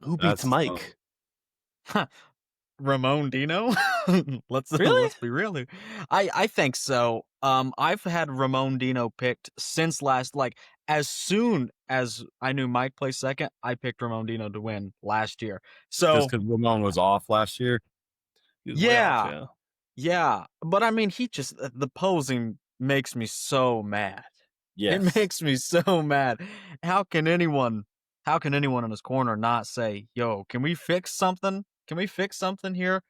Who beats Mike? Ramon Dino? Let's be real here. I think so. I've had Ramon Dino picked since as soon as I knew Mike placed second, I picked Ramon Dino to win last year. So just because Ramon was off last year? Yeah. But I mean, the posing makes me so mad. Yes. It makes me so mad. How can anyone in his corner not say, yo, can we fix something? Can we fix something here?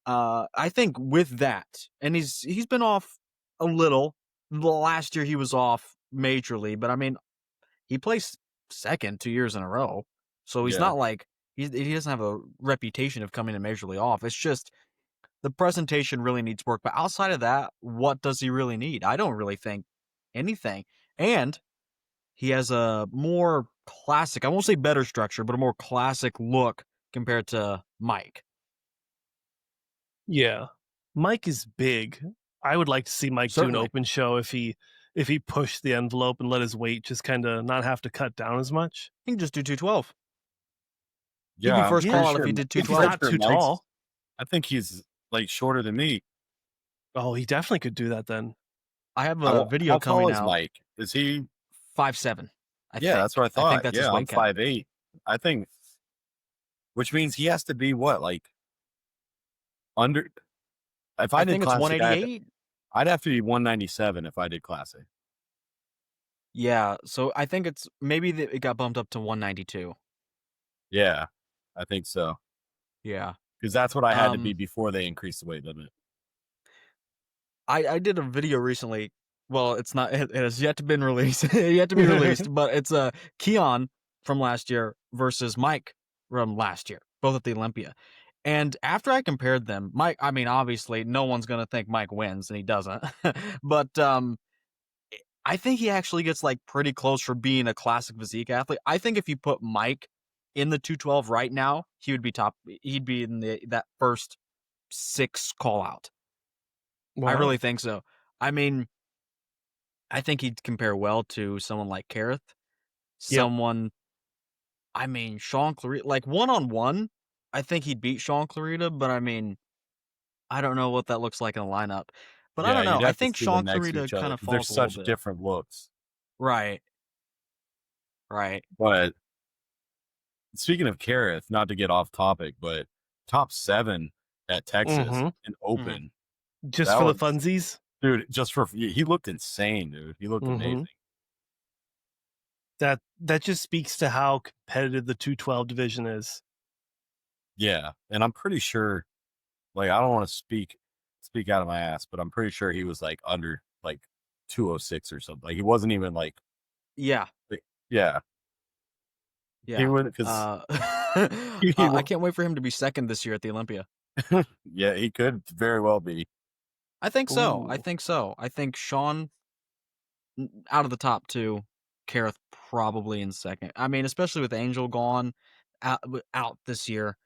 I think with that, and he's been off a little. The last year he was off majorly, but I mean, he placed second 2 years in a row. So he's not like, he doesn't have a reputation of coming in majorly off. It's just the presentation really needs work. But outside of that, what does he really need? I don't really think anything. And he has a more classic, I won't say better structure, but a more classic look compared to Mike. Yeah. Mike is big. I would like to see Mike do an open show if he pushed the envelope and let his weight just kind of not have to cut down as much. He can just do 212. Yeah, he'd be first call out if he did 212. He's not too tall. I think he's like shorter than me. Oh, he definitely could do that then. I have a video coming out. How tall is Mike? Is he 5'7"? Yeah, that's what I thought. I think that's his weight I'm 5'8". I think, which means he has to be what, like under. If I did think classic, it's 188. I'd have to be 197 if I did classic. Yeah, so I think it's maybe it got bumped up to 192. Yeah, I think so. Yeah, because that's what I had to be before they increased the weight limit. I did a video recently. Well, it's not. It has yet to been released. Yet to be released, but it's Keon from last year. versus Mike from last year, both at the Olympia. And after I compared them, Mike, I mean, obviously, no one's going to think Mike wins, and he doesn't. But I think he actually gets like pretty close for being a classic physique athlete. I think if you put Mike in the 212 right now, he would be top. He'd be in that first 6 call out. I Wow. really think so. I mean, I think he'd compare well to someone like Kareth. Yep. Someone, I mean, Sean Clarita, like one-on-one, I think he'd beat Sean Clarita, but I mean, I don't know what that looks like in a lineup. But I Yeah, don't know. you'd I have to think see them Sean next to Clarita each other kind of because they're falls a little such bit. different looks. Right. Right. But speaking of Kareth, not to get off topic, but top 7 at Texas Mhm. and open. Just That for the was, funsies? dude, just for he looked insane, dude. He looked amazing. That just speaks to how competitive the 212 division is. Yeah, and I'm pretty sure, like, I don't want to speak out of my ass, but I'm pretty sure he was like under like 206 or something. Like he wasn't even like, Yeah. yeah, Yeah. he would because I can't wait for him to be second this year at the Olympia. yeah, he could very well be. I think so. I Ooh. think so. I think Sean out of the top 2, Kareth probably in second. I mean, especially with Angel gone out this year.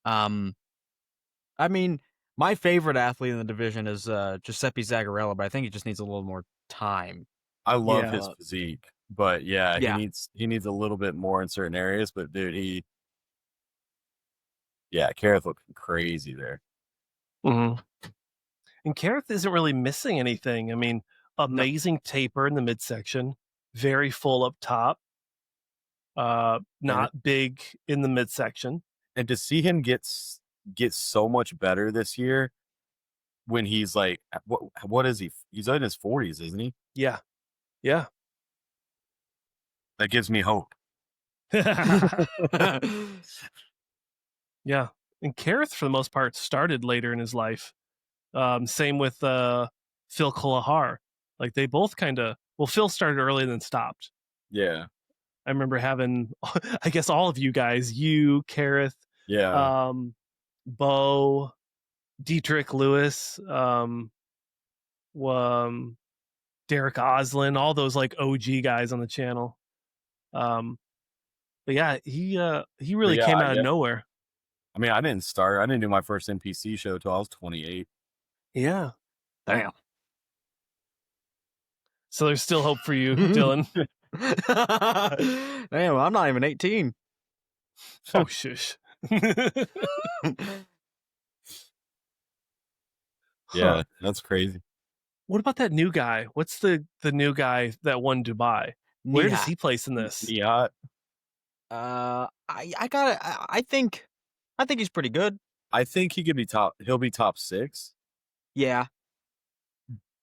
I mean, my favorite athlete in the division is Giuseppe Zagarella, but I think he just needs a little more time. I love his Yeah. physique, but yeah, Yeah. he needs a little bit more in certain areas. But dude, Kareth looked crazy there. Mhm. And Kareth isn't really missing anything. I mean, No. amazing taper in the midsection, very full up top, not big in the midsection. And to see him get so much better this year when he's like, what is he? He's in his 40s, isn't he? Yeah. Yeah. That gives me hope. Yeah. And Kareth, for the most part, started later in his life. Same with Phil Kalahar. Like they both kind of, well, Phil started early and then stopped. Yeah. I remember having, I guess all of you guys, you, Kareth, Yeah. Bo, Dietrich Lewis, Derek Oslin, all those like OG guys on the channel. But yeah, he really came out of nowhere. I mean, I didn't do my first NPC show till I was 28. Yeah. Damn. So there's still hope for you, Dillon. Damn, I'm not even 18. Oh, shush. Yeah, that's crazy. What about that new guy? What's the new guy that won Dubai? Where does he place in this? Yeah. I think he's pretty good. I think he could be he'll be top 6. Yeah.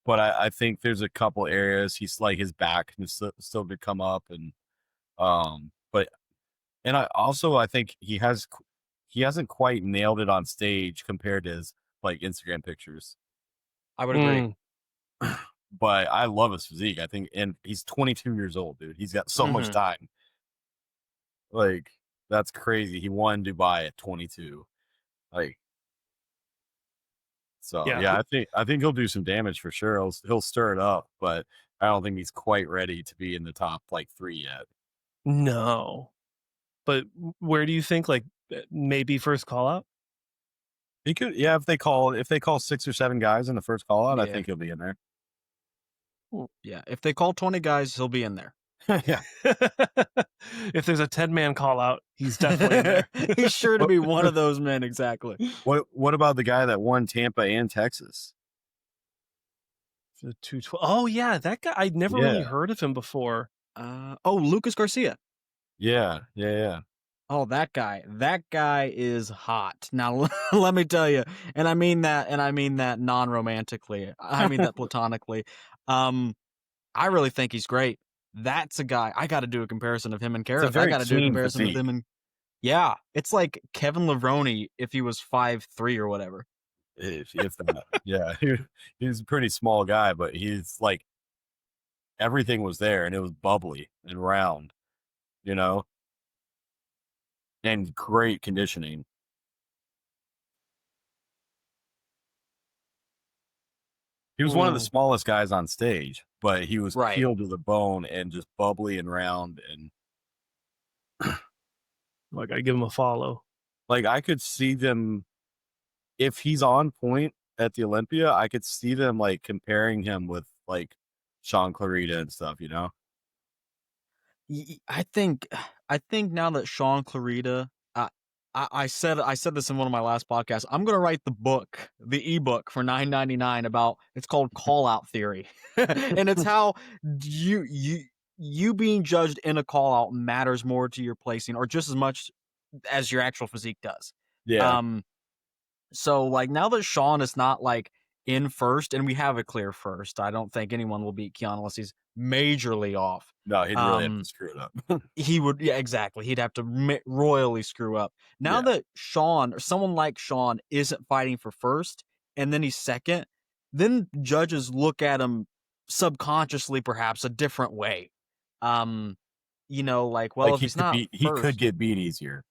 But I think there's a couple areas he's like his back can still could come up and but and I think he hasn't quite nailed it on stage compared to his like Instagram pictures. I would agree. But I love his physique. I think, and he's 22 years old, dude. He's got so much time. Like that's crazy. He won Dubai at 22. Like so, yeah. I think he'll do some damage for sure. He'll stir it up, but I don't think he's quite ready to be in the top like 3 yet. No. But where do you think like maybe first call out? He could, yeah. If they call 6 or 7 guys in the first call out, I think he'll be in there. Yeah, if they call 20 guys, he'll be in there. Yeah. If there's a 10-man call out, he's definitely in there. He's sure to be one of those men. Exactly. What about the guy that won Tampa and Texas? The 212. Oh yeah, that guy. I'd never really heard of him before. Lucas Garcia. Yeah. Oh, that guy is hot. Now, let me tell you, and I mean that non-romantically. I mean that platonically. I really think he's great. That's a guy. I got to do a comparison of him and Kareth. I got to do a comparison with him and yeah, it's like Kevin Levrone if he was 5'3" or whatever. If that, yeah, he's a pretty small guy, but he's like everything was there and it was bubbly and round, you know. and great conditioning. He was one of the smallest guys on stage, but he was Right. peeled to the bone and just bubbly and round. And Like, I give him a follow. like, I could see them, if he's on point at the Olympia, I could see them like comparing him with like Sean Clarita and stuff, you know? I think now that Sean Clarita, I said this in one of my last podcasts. I'm gonna write the ebook for $9.99 about. It's called Call Out Theory, and it's how you being judged in a call out matters more to your placing, or just as much as your actual physique does. Yeah. So like now that Sean is not like in first, and we have a clear first, I don't think anyone will beat Keanu unless he's majorly off. No, he'd really have to screw it up. He would, yeah, exactly. He'd have to royally screw up. Now that Sean, or someone like Sean, isn't fighting for first, and then he's second, then judges look at him subconsciously, perhaps a different way. You know, like, well, Like if he's not he first, could get beat easier.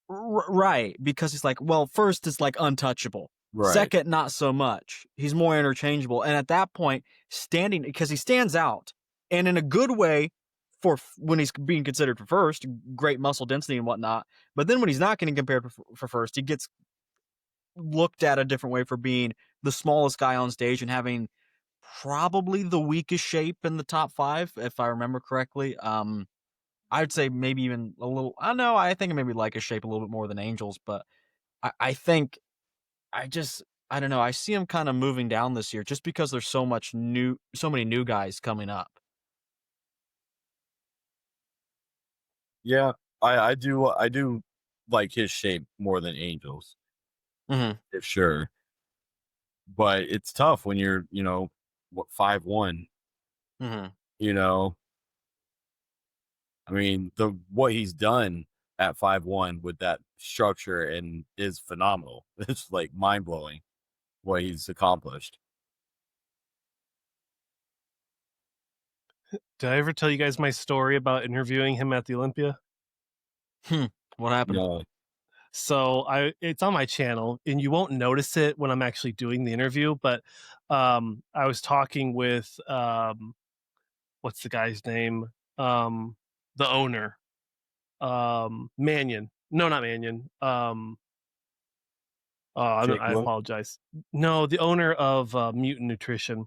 right? Because he's like, well, first is like untouchable. Right. Second, not so much. He's more interchangeable, and at that point, standing, because he stands out, and in a good way for when he's being considered for first, great muscle density and whatnot. But then when he's not getting compared for first, he gets looked at a different way for being the smallest guy on stage and having probably the weakest shape in the top 5, if I remember correctly. I'd say maybe even a little. I don't know. I think maybe like his shape a little bit more than Angel's, but I think I don't know. I see him kind of moving down this year just because there's so many new guys coming up. Yeah, I do like his shape more than Angel's, Mm-hmm. for sure. But it's tough when you're, 5'1", Mm-hmm. you know. I mean, what he's done at 5'1" with that structure and is phenomenal. It's like mind blowing what he's accomplished. Did I ever tell you guys my story about interviewing him at the Olympia? What happened? No. So it's on my channel, and you won't notice it when I'm actually doing the interview. But I was talking with what's the guy's name? The owner, Mannion. No, not Mannion. I apologize. No, the owner of Mutant Nutrition.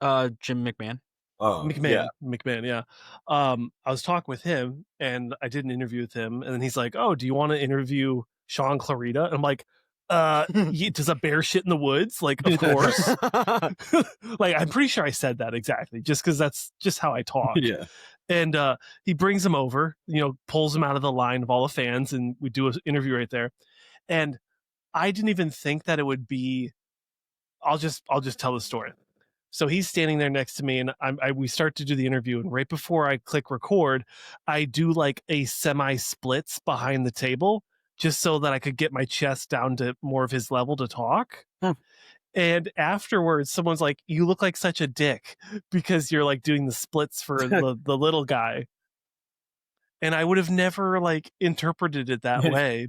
Jim McMahon. McMahon, yeah. I was talking with him, and I did an interview with him, and then he's like, "Oh, do you want to interview Sean Clarita?" And I'm like, does a bear shit in the woods? Like, of course. Like, I'm pretty sure I said that exactly, just because that's just how I talk. Yeah. And he brings him over, pulls him out of the line of all the fans, and we do an interview right there. And I didn't even think that it would be. I'll just tell the story. So he's standing there next to me, and we start to do the interview. And right before I click record, I do like a semi splits behind the table, just so that I could get my chest down to more of his level to talk. And afterwards, someone's like, "You look like such a dick because you're like doing the splits for the little guy." And I would have never like interpreted it that way.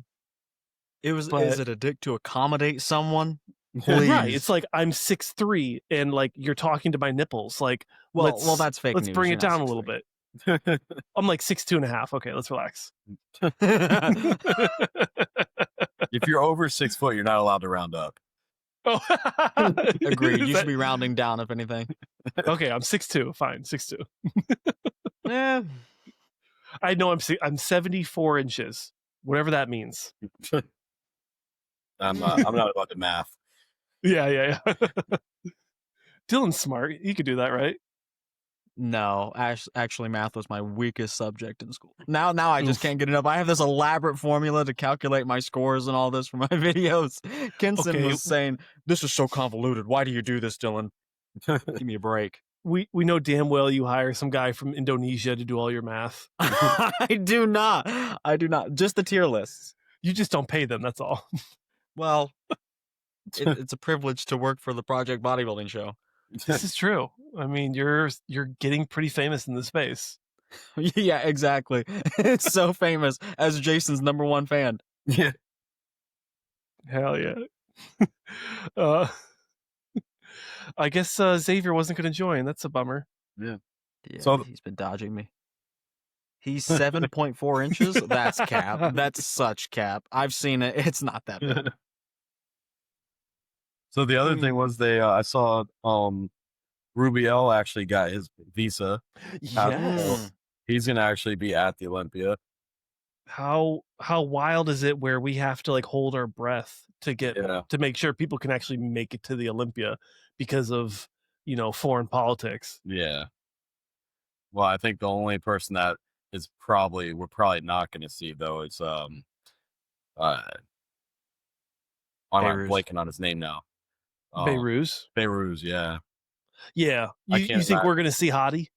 Is it a dick to accommodate someone? Please. Right. It's like I'm 6'3" and like you're talking to my nipples. Like, well, that's fake let's news. bring You're it down not a little bit. I'm like 6'2.5". Okay, let's relax. If you're over 6 foot, you're not allowed to round up. Oh, agreed. You should be rounding down, if anything. Okay, I'm 6'2". Fine, 6'2". Yeah, I know I'm 74 inches, whatever that means. I'm not about to math. Yeah. Dillon's smart. He could do that, right? No, actually, math was my weakest subject in school. Now I just can't get it up. I have this elaborate formula to calculate my scores and all this for my videos. Kenson was saying, "This is so convoluted. Why do you do this, Dillon? Give me a break." We know damn well you hire some guy from Indonesia to do all your math. I do not. Just the tier lists. You just don't pay them. That's all. Well, it's a privilege to work for the Project Bodybuilding show. This is true. I mean, you're getting pretty famous in the space. Yeah, exactly. It's so famous as Jason's #1 fan. Yeah. Hell yeah. uh, I guess Xavier wasn't going to join. That's a bummer. Yeah. Yeah, So he's been dodging me. He's 7.4 inches. That's cap. That's such cap. I've seen it. It's not that big. So the other thing was I saw Rubiel actually got his visa. Yes. He's gonna actually be at the Olympia. How wild is it where we have to like hold our breath to get to make sure people can actually make it to the Olympia because of, you know, foreign politics. Yeah. Well, I think the only person that we're probably not going to see though is I'm blanking on his name now. Beirut. Beirut, yeah. Yeah. You think we're gonna see Hottie?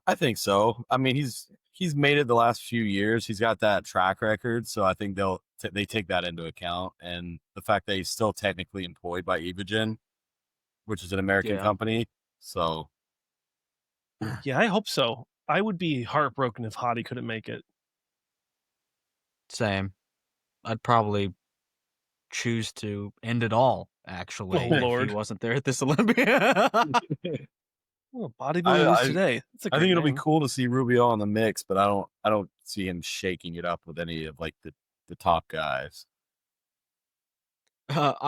I think so. I mean, he's made it the last few years. He's got that track record, so I think they take that into account, and the fact that he's still technically employed by Evogen, which is an American company. So, yeah, I hope so. I would be heartbroken if Hottie couldn't make it. Same. I'd probably choose to end it all, actually, if he wasn't there at this Olympia. Well, bodybuilding today. I think it'll be cool to see Rubiel in the mix, but I don't see him shaking it up with any of like the top guys. I'm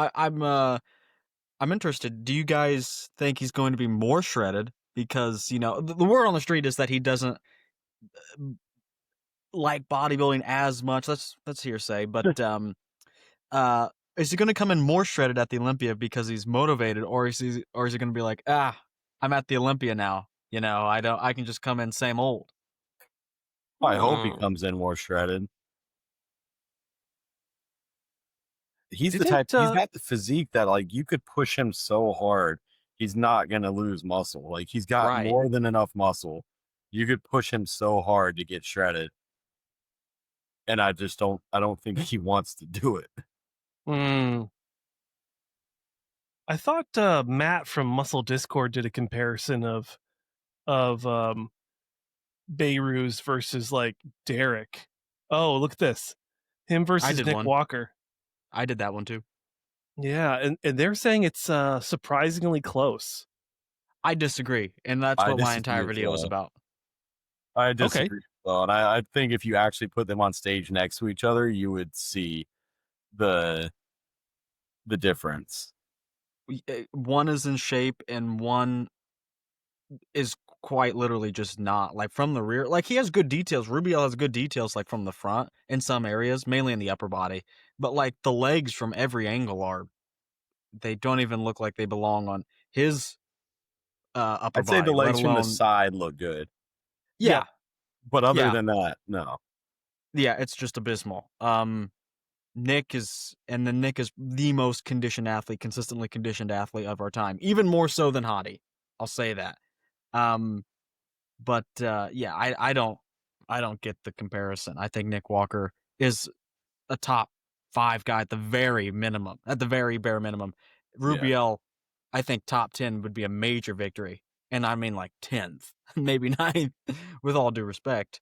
interested. Do you guys think he's going to be more shredded? Because, you know, the word on the street is that he doesn't like bodybuilding as much. That's hearsay, but is he going to come in more shredded at the Olympia because he's motivated, or is he going to be like, I'm at the Olympia now, you know, I can just come in same old? I hope he comes in more shredded. He's the type. He's got the physique that like you could push him so hard, he's not gonna lose muscle. Like he's got more than enough muscle. You could push him so hard to get shredded, and I don't think he wants to do it. I thought Matt from Muscle Discord did a comparison of Beirut versus like Derek. Oh, look at this. Him versus Nick Walker. I did that one too. Yeah, and they're saying it's surprisingly close. I disagree, and that's what my entire video was about. I disagree. Well, and I think if you actually put them on stage next to each other, you would see the difference. One is in shape and one is quite literally just not. Like from the rear, like he has good details. Rubiel has good details like from the front in some areas, mainly in the upper body. But like the legs from every angle they don't even look like they belong on his upper body. I'd say the legs from the side look good. Yeah. But other than that, no. Yeah, it's just abysmal. Nick is the most conditioned athlete, consistently conditioned athlete of our time, even more so than Hottie. I'll say that. But yeah, I don't get the comparison. I think Nick Walker is a top 5 guy at the very minimum, at the very bare minimum. Rubiel, I think top 10 would be a major victory. And I mean like 10th, maybe 9th, with all due respect.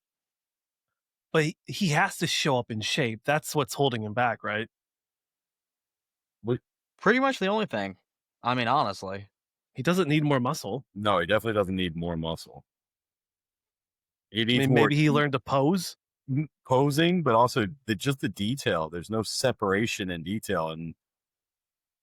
But he has to show up in shape. That's what's holding him back, right? Pretty much the only thing. I mean, honestly. He doesn't need more muscle. No, he definitely doesn't need more muscle. He needs maybe he learned to pose. Posing, but also just the detail. There's no separation in detail, and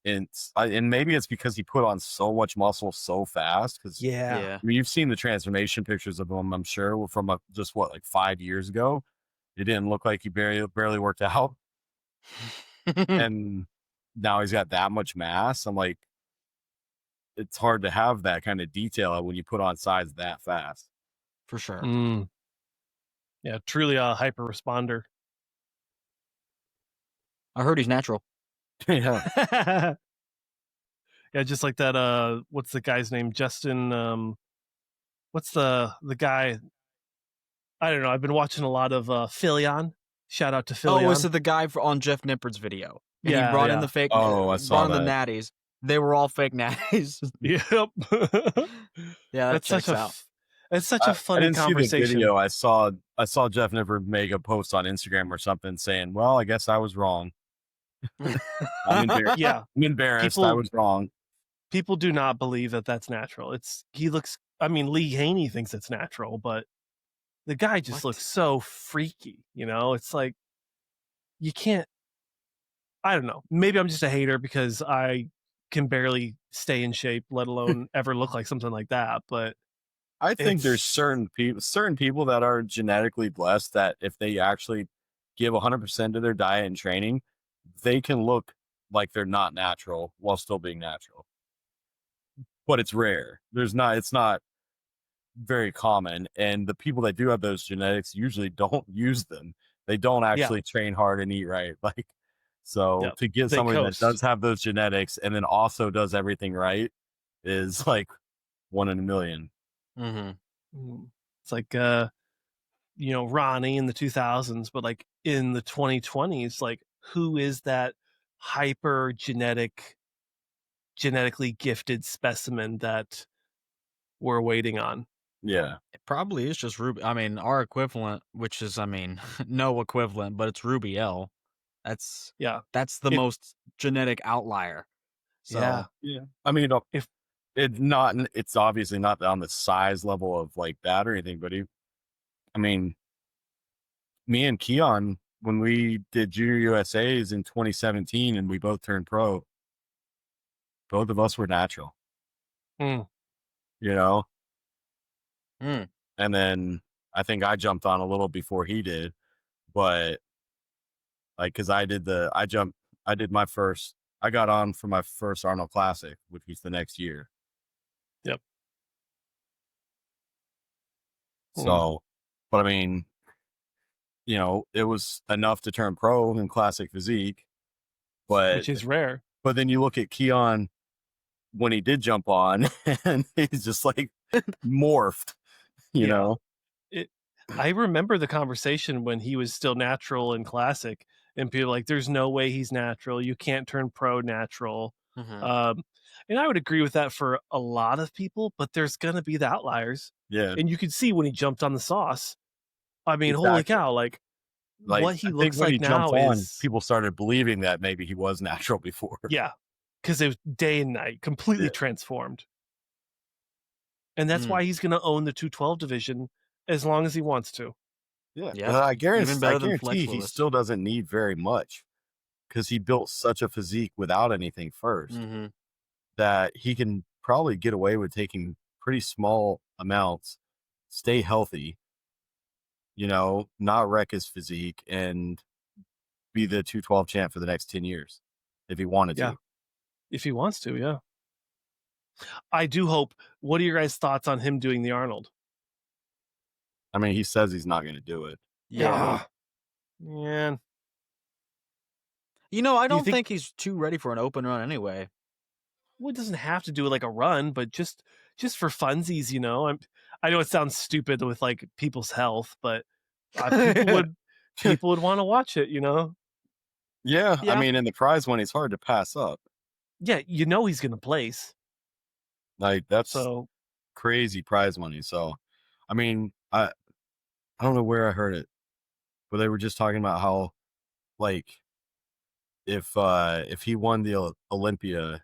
maybe it's because he put on so much muscle so fast. Because I mean, you've seen the transformation pictures of him, I'm sure, from just like 5 years ago. It didn't look like he barely worked out, and now he's got that much mass. I'm like, it's hard to have that kind of detail when you put on size that fast. For sure. Yeah, truly a hyper responder. I heard he's natural. Yeah. Yeah, just like that. What's the guy's name? Justin. What's the guy? I don't know. I've been watching a lot of Philion. Shout out to Philion. Oh, is it the guy on Jeff Nippard's video? And he brought in the fake. I saw that. The natties. They were all fake natties. Yep. Yeah, that checks out. It's such a I funny didn't see the conversation. video. I saw Jeff Nippard make a post on Instagram or something saying, "Well, I guess I was wrong. I'm embarrassed. Yeah, I'm embarrassed. I people was wrong." people do not believe that that's natural. He looks. I mean, Lee Haney thinks it's natural, but the guy just looks What? so freaky. It's like you can't. I don't know. Maybe I'm just a hater because I can barely stay in shape, let alone ever look like something like that. But I think there's it's certain people that are genetically blessed that if they actually give 100% to their diet and training, they can look like they're not natural while still being natural. But it's rare. It's not very common. And the people that do have those genetics usually don't use them. They don't yeah, actually train hard and eat right. Like, so yeah. to get They somebody that coast. does have those genetics and then also does everything right is like one in a million. Mm-hmm. It's like Ronnie in the 2000s, but like in the 2020s, like who is that hyper genetically gifted specimen that we're waiting on? Yeah. It probably is just Ruby. I mean, our equivalent, which is, I mean, no equivalent, but it's Rubiel. That's Yeah. that's the If most genetic outlier. yeah, So Yeah. I mean, if it's obviously not on the size level of like that or anything, but I mean, me and Keon, when we did Junior USAs in 2017 and we both turned pro, both of us were natural, mm, you know? mm, And then I think I jumped on a little before he did, but like, cause I got on for my first Arnold Classic, which was the next year. yep. Mm, So, but I mean, it was enough to turn pro in classic physique, but which is rare. then you look at Keon when he did jump on and he's just like morphed, you Yeah. know? It I remember the conversation when he was still natural in classic and people like there's no way he's natural. You can't turn pro natural. mm-hmm. Um and I would agree with that for a lot of people, but there's going to be the outliers. Yeah, And you could see when he jumped on the sauce. I mean, holy exactly. cow, like Like, what he I think looks when he like jumped now on, is people started believing that maybe he was natural before. yeah, cuz it was day and night, completely Yeah. transformed. And that's Mm, why he's going to own the 212 division as long as he wants to. Yeah. yep. Well, Even I better than Flex guarantee he Lewis. still doesn't need very much because he built such a physique without anything first Mm-hmm. that he can probably get away with taking pretty small amounts, stay healthy, not wreck his physique and be the 212 champ for the next 10 years if he wanted Yeah, to. if he wants to, yeah. I do hope. What are your guys' thoughts on him doing the Arnold? I mean, he says he's not going to do it. Yeah. Ah, man. I Do you don't think think he's too ready for an open run anyway. well, it doesn't have to do like a run, but just for funsies, I know it sounds stupid with like people's health, but people would people would want to watch it, Yeah. I Yeah. mean, and the prize money's hard to pass up. Yeah, he's gonna place. Like, that's So crazy prize money. So, I mean, I don't know where I heard it, but they were just talking about how, like, if he won the Olympia,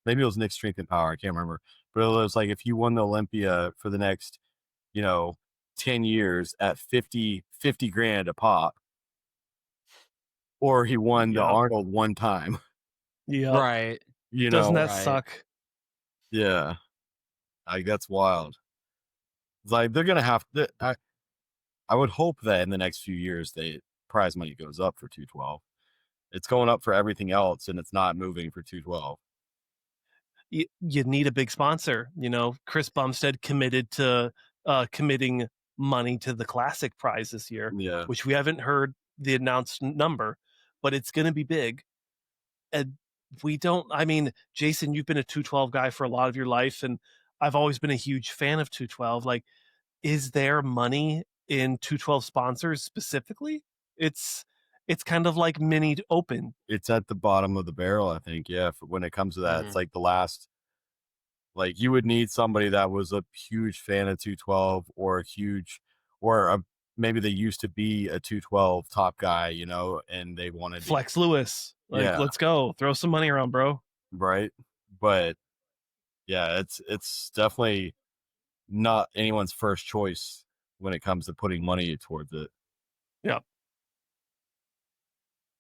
maybe it was Nick Strength and Power, I can't remember, but it was like if he won the Olympia for the next, you know, 10 years at 50 grand a pop, or he won the yep, Arnold one time, yep. Right. you Doesn't know, that Right. suck? yeah, like that's wild. It's like they're gonna have to. I would hope that in the next few years, the prize money goes up for 212. It's going up for everything else, and it's not moving for 212. You need a big sponsor. Chris Bumstead committed to committing money to the classic prize this year, Yeah, which we haven't heard the announced number, but it's going to be big. And we don't. I mean, Jason, you've been a 212 guy for a lot of your life, and I've always been a huge fan of 212. Like, is there money in 212 sponsors specifically? It's kind of like mini open. it's at the bottom of the barrel, I think. Yeah, when it comes to that, it's Mm-hmm. like the last Like you would need somebody that was a huge fan of 212 or maybe they used to be a 212 top guy, you know, and they wanted to, Flex Lewis. Like, yeah, let's go. Throw some money around, bro. right. But yeah, it's definitely not anyone's first choice when it comes to putting money towards it. Yeah.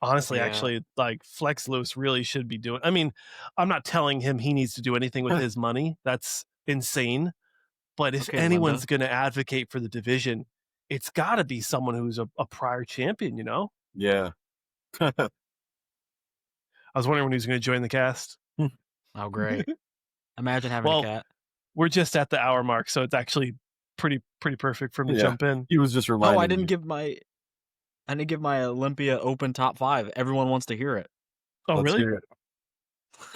Honestly, Yeah. actually, like Flex Lewis really should be doing. I mean, I'm not telling him he needs to do anything with his money. That's insane. But if Okay, anyone's Linda. going to advocate for the division, it's got to be someone who's a prior champion, you know? Yeah. I was wondering when he was going to join the cast. Oh, great. Imagine having a Well, cat. we're just at the hour mark, so it's actually pretty perfect for him to Yeah. jump in. He was just Oh, reminding I didn't me. give my Olympia Open top 5. Everyone wants to hear it. Oh, Let's really? hear it.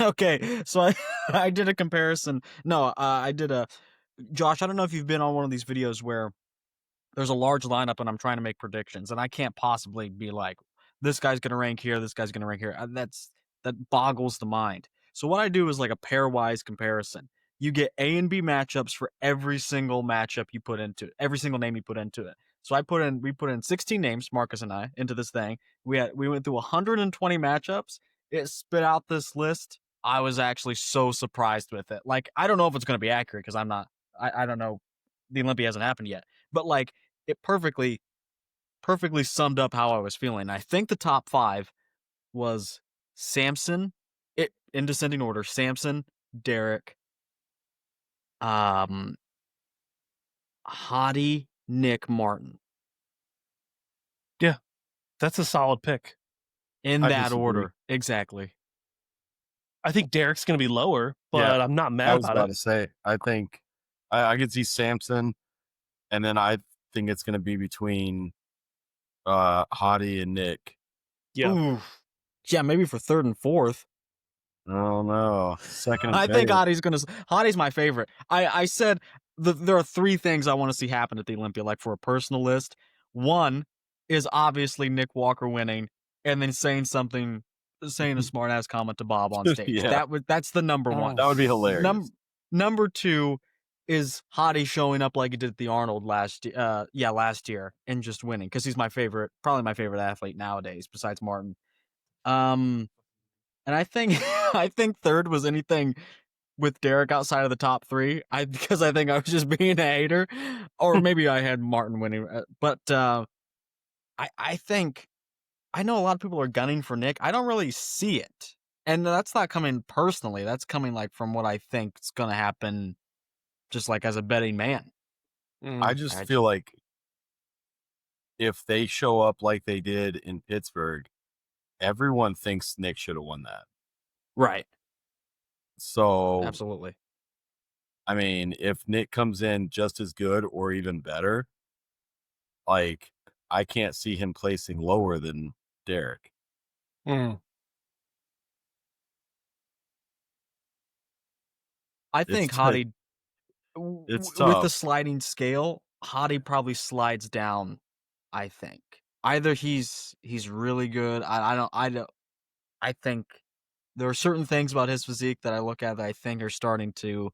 Okay, so I did a comparison. No, I did a Josh, I don't know if you've been on one of these videos where there's a large lineup and I'm trying to make predictions, and I can't possibly be like, this guy's gonna rank here, this guy's gonna rank here. That boggles the mind. So what I do is like a pairwise comparison. You get A and B matchups for every single matchup you put into it, every single name you put into it. So we put in 16 names, Marcus and I, into this thing. We went through 120 matchups. It spit out this list. I was actually so surprised with it. Like, I don't know if it's gonna be accurate because I don't know. The Olympia hasn't happened yet. But like, it perfectly summed up how I was feeling. I think the top 5 was Samson, it in descending order: Samson, Derek, Hottie, Nick, Martin, Yeah, that's a solid pick. in I that disagree. order. Exactly. I think Derek's going to be lower, but Yeah, I'm not I mad was about about it. to say, I think I could see Samson, and then I think it's going to be between Hottie and Nick. Yeah. Ooh. Yeah, maybe for 3rd and 4th. Oh no, second and I think third. Hottie's my favorite. I said there are 3 things I want to see happen at the Olympia, like for a personal list. One is obviously Nick Walker winning and then saying a smart ass comment to Bob on stage. Yeah. That's the number one. That would be hilarious. Number 2 is Hottie showing up like he did at the Arnold last year and just winning, because he's probably my favorite athlete nowadays besides Martin. And I think I think 3rd was anything with Derek outside of the top 3. Because I think I was just being a hater, or maybe I had Martin winning. But I think I know a lot of people are gunning for Nick. I don't really see it, and that's not coming personally. That's coming like from what I think is going to happen, just like as a betting man. I just feel like if they show up like they did in Pittsburgh, everyone thinks Nick should have won that. Right. So Absolutely. I mean, if Nick comes in just as good or even better, like I can't see him placing lower than Derek. I think It's like- Hottie, it's with the tough. sliding scale, Hottie probably slides down. I think either he's really good. I think there are certain things about his physique that I look at that I think are starting to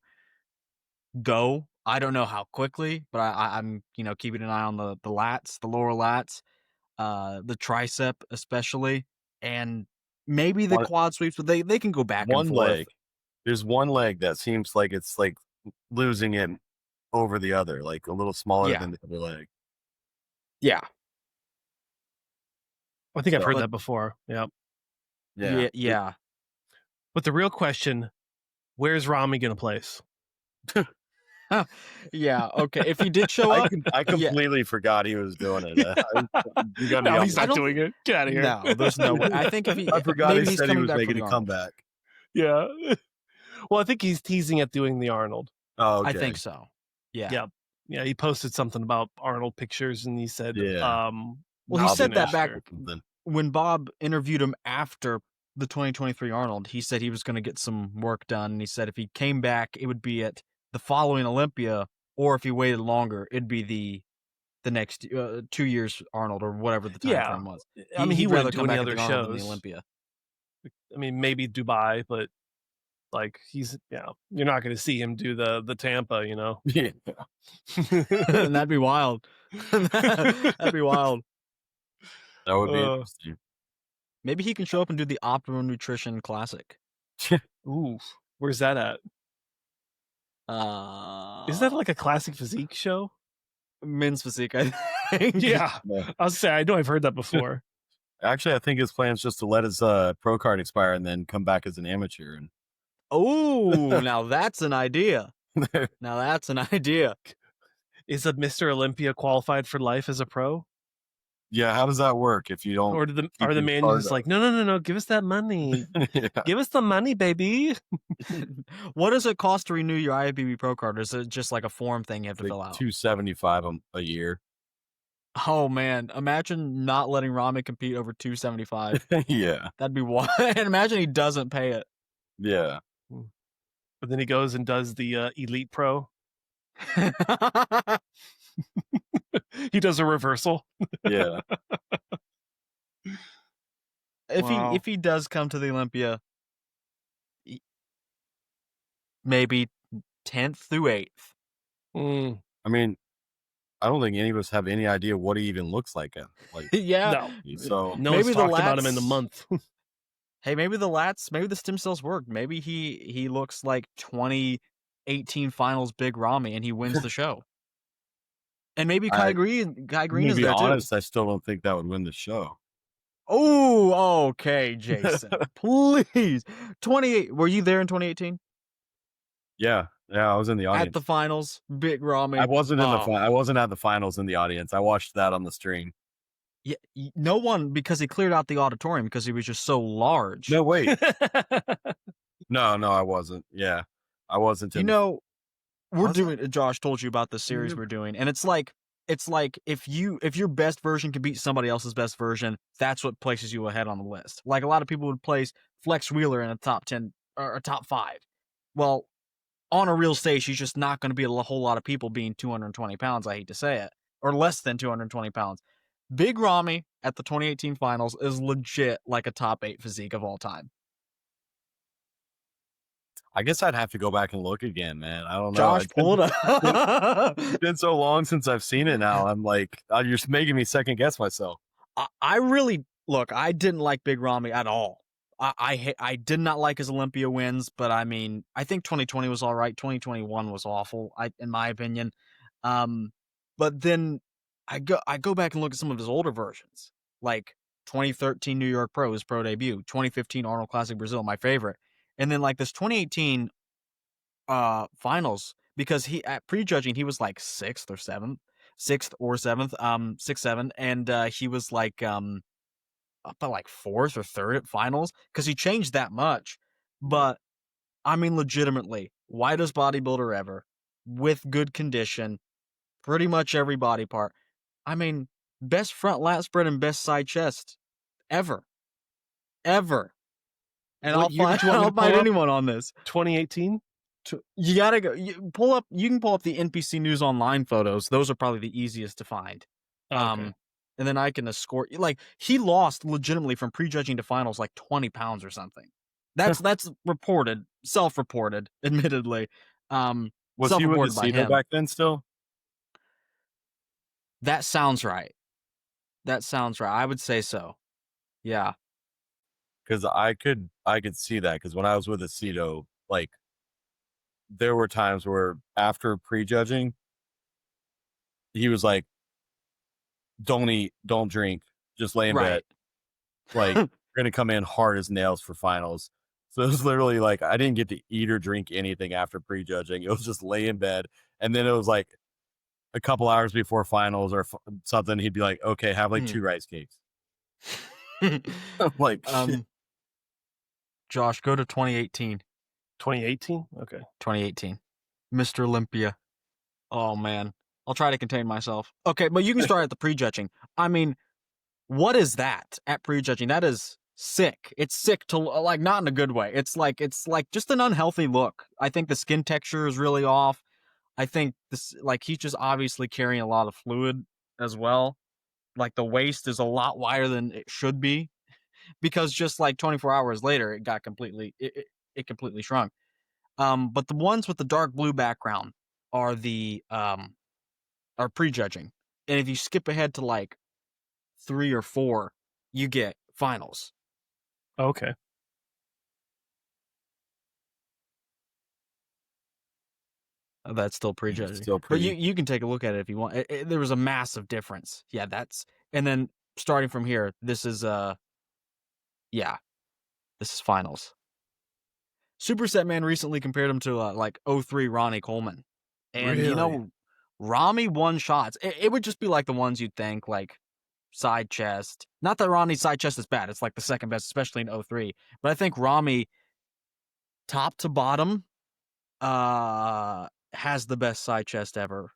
go. I don't know how quickly, but I'm keeping an eye on the lats, the lower lats, the tricep especially, and maybe the One- quad sweeps. But they can go back and One forth. leg. There's one leg that seems like it's like losing it over the other, like a little smaller Yeah. than the other leg. Yeah. I think I've heard But- that before. Yeah. Yeah. But the real question, where's Rami going to place? Yeah. Okay. If he did show up, I completely forgot he was doing it. You gotta be No, he's honest. not doing it. Get out of here. no, there's no way. I think if he, I forgot maybe he he's said he coming was back for making the a Arnold. comeback. Yeah. Well, I think he's teasing at doing the Arnold. Oh, okay. I think so. Yeah. Yeah. Yeah, he posted something about Arnold pictures, and he said, Yeah. Well, he I'll said be that back master or something. when Bob interviewed him after the 2023 Arnold. He said he was going to get some work done, and he said if he came back, it would be at the following Olympia, or if he waited longer, it'd be the next 2 years Arnold, or whatever the time frame was. I mean, he he'd rather wouldn't do come any back at other the Arnold than the shows. Olympia. I mean, maybe Dubai, but Like he's, you're not going to see him do the Tampa, Yeah. And that'd be wild. That'd be wild. That would be interesting. Maybe he can show up and do the Optimum Nutrition Classic. Ooh, where's that at? Is that like a classic physique show? Men's physique, I think. Yeah. I was saying, I know I've heard that before. Actually, I think his plan is just to let his pro card expire and then come back as an amateur. And Oh, now that's an idea. Now that's an idea. Is a Mr. Olympia qualified for life as a pro? Yeah, how does that work if you don't? Or are the managers like, no, give us that money. Yeah. Give us the money, baby. What does it cost to renew your IFBB pro card? Or is it just like a form thing you have to Like fill out? $275 a year. Oh man, imagine not letting Rami compete over $275. Yeah. That'd be wild. And imagine he doesn't pay it. Yeah. But then he goes and does the Elite Pro. He does a reversal. Yeah. If he does come to the Olympia, maybe 10th through 8th. I mean, I don't think any of us have any idea what he even looks like. Yeah. No. So No one's talked about him in a month. Hey, maybe the stem cells work. Maybe he looks like 2018 finals Big Ramy and he wins the show. And maybe Kai Green is there honest, too. I still don't think that would win the show. Oh, okay, Jason. Please. 28. Were you there in 2018? Yeah, I was in the audience At the finals, Big Ramy. I wasn't I wasn't at the finals in the audience. I watched that on the stream. Yeah, no one, because he cleared out the auditorium because he was just so large. No, wait. No, I wasn't. Yeah, I wasn't. We're doing. Josh told you about the series we're doing, and it's like if your best version can beat somebody else's best version, that's what places you ahead on the list. Like a lot of people would place Flex Wheeler in a top 10 or a top 5. Well, on a real stage, he's just not going to be a whole lot of people being 220 pounds. I hate to say it, or less than 220 pounds. Big Ramy at the 2018 finals is legit like a top 8 physique of all time. I guess I'd have to go back and look again, man. I don't know. Josh, pull it up. It's been so long since I've seen it now. I'm like, you're making me second guess myself. I really look. I didn't like Big Ramy at all. I did not like his Olympia wins, but I mean, I think 2020 was all right. 2021 was awful, in my opinion. But then I go back and look at some of his older versions, like 2013 New York Pro, his pro debut, 2015 Arnold Classic Brazil, my favorite, and then like this 2018 finals, because he at prejudging he was like 6th or 7th, 6th, 7th, and he was like up at like 4th or 3rd at finals because he changed that much. But I mean, legitimately, widest bodybuilder ever, with good condition, pretty much every body part. I mean, best front lat spread and best side chest ever. And I'll fight anyone on this. 2018? You gotta go. You can pull up the NPC News Online photos. Those are probably the easiest to find. Okay. And then I can escort. Like he lost legitimately from prejudging to finals like 20 pounds or something. That's reported, self-reported, admittedly. Was he with the CEDO back then still? That sounds right. I would say so. Yeah. Because I could see that, because when I was with a CEDO, like there were times where after prejudging, he was like, "Don't eat, don't drink, just lay in bed. Like you're gonna come in hard as nails for finals." So it was literally like I didn't get to eat or drink anything after prejudging. It was just lay in bed, and then it was like a couple hours before finals or something. He'd be like, "Okay, have like 2 rice cakes." I'm like, Josh, go to 2018. 2018? Okay. 2018. Mr. Olympia. Oh, man. I'll try to contain myself. Okay, but you can start at the prejudging. I mean, what is that at prejudging? That is sick. It's sick to, like, not in a good way. It's like just an unhealthy look. I think the skin texture is really off. I think he's just obviously carrying a lot of fluid as well. Like the waist is a lot wider than it should be, because just like 24 hours later, it got completely, it completely shrunk. But the ones with the dark blue background are are prejudging. And if you skip ahead to like 3 or 4, you get finals. Okay. That's still prejudging. Still But pre. you can take a look at it if you want. There was a massive difference. Yeah, and then starting from here, this is this is finals. Superset Man recently compared him to like 03 Ronnie Coleman. And Really? Ramy won shots. It would just be like the ones you'd think, like side chest. Not that Ronnie's side chest is bad. It's like the second best, especially in 03. But I think Ramy, top to bottom, has the best side chest ever.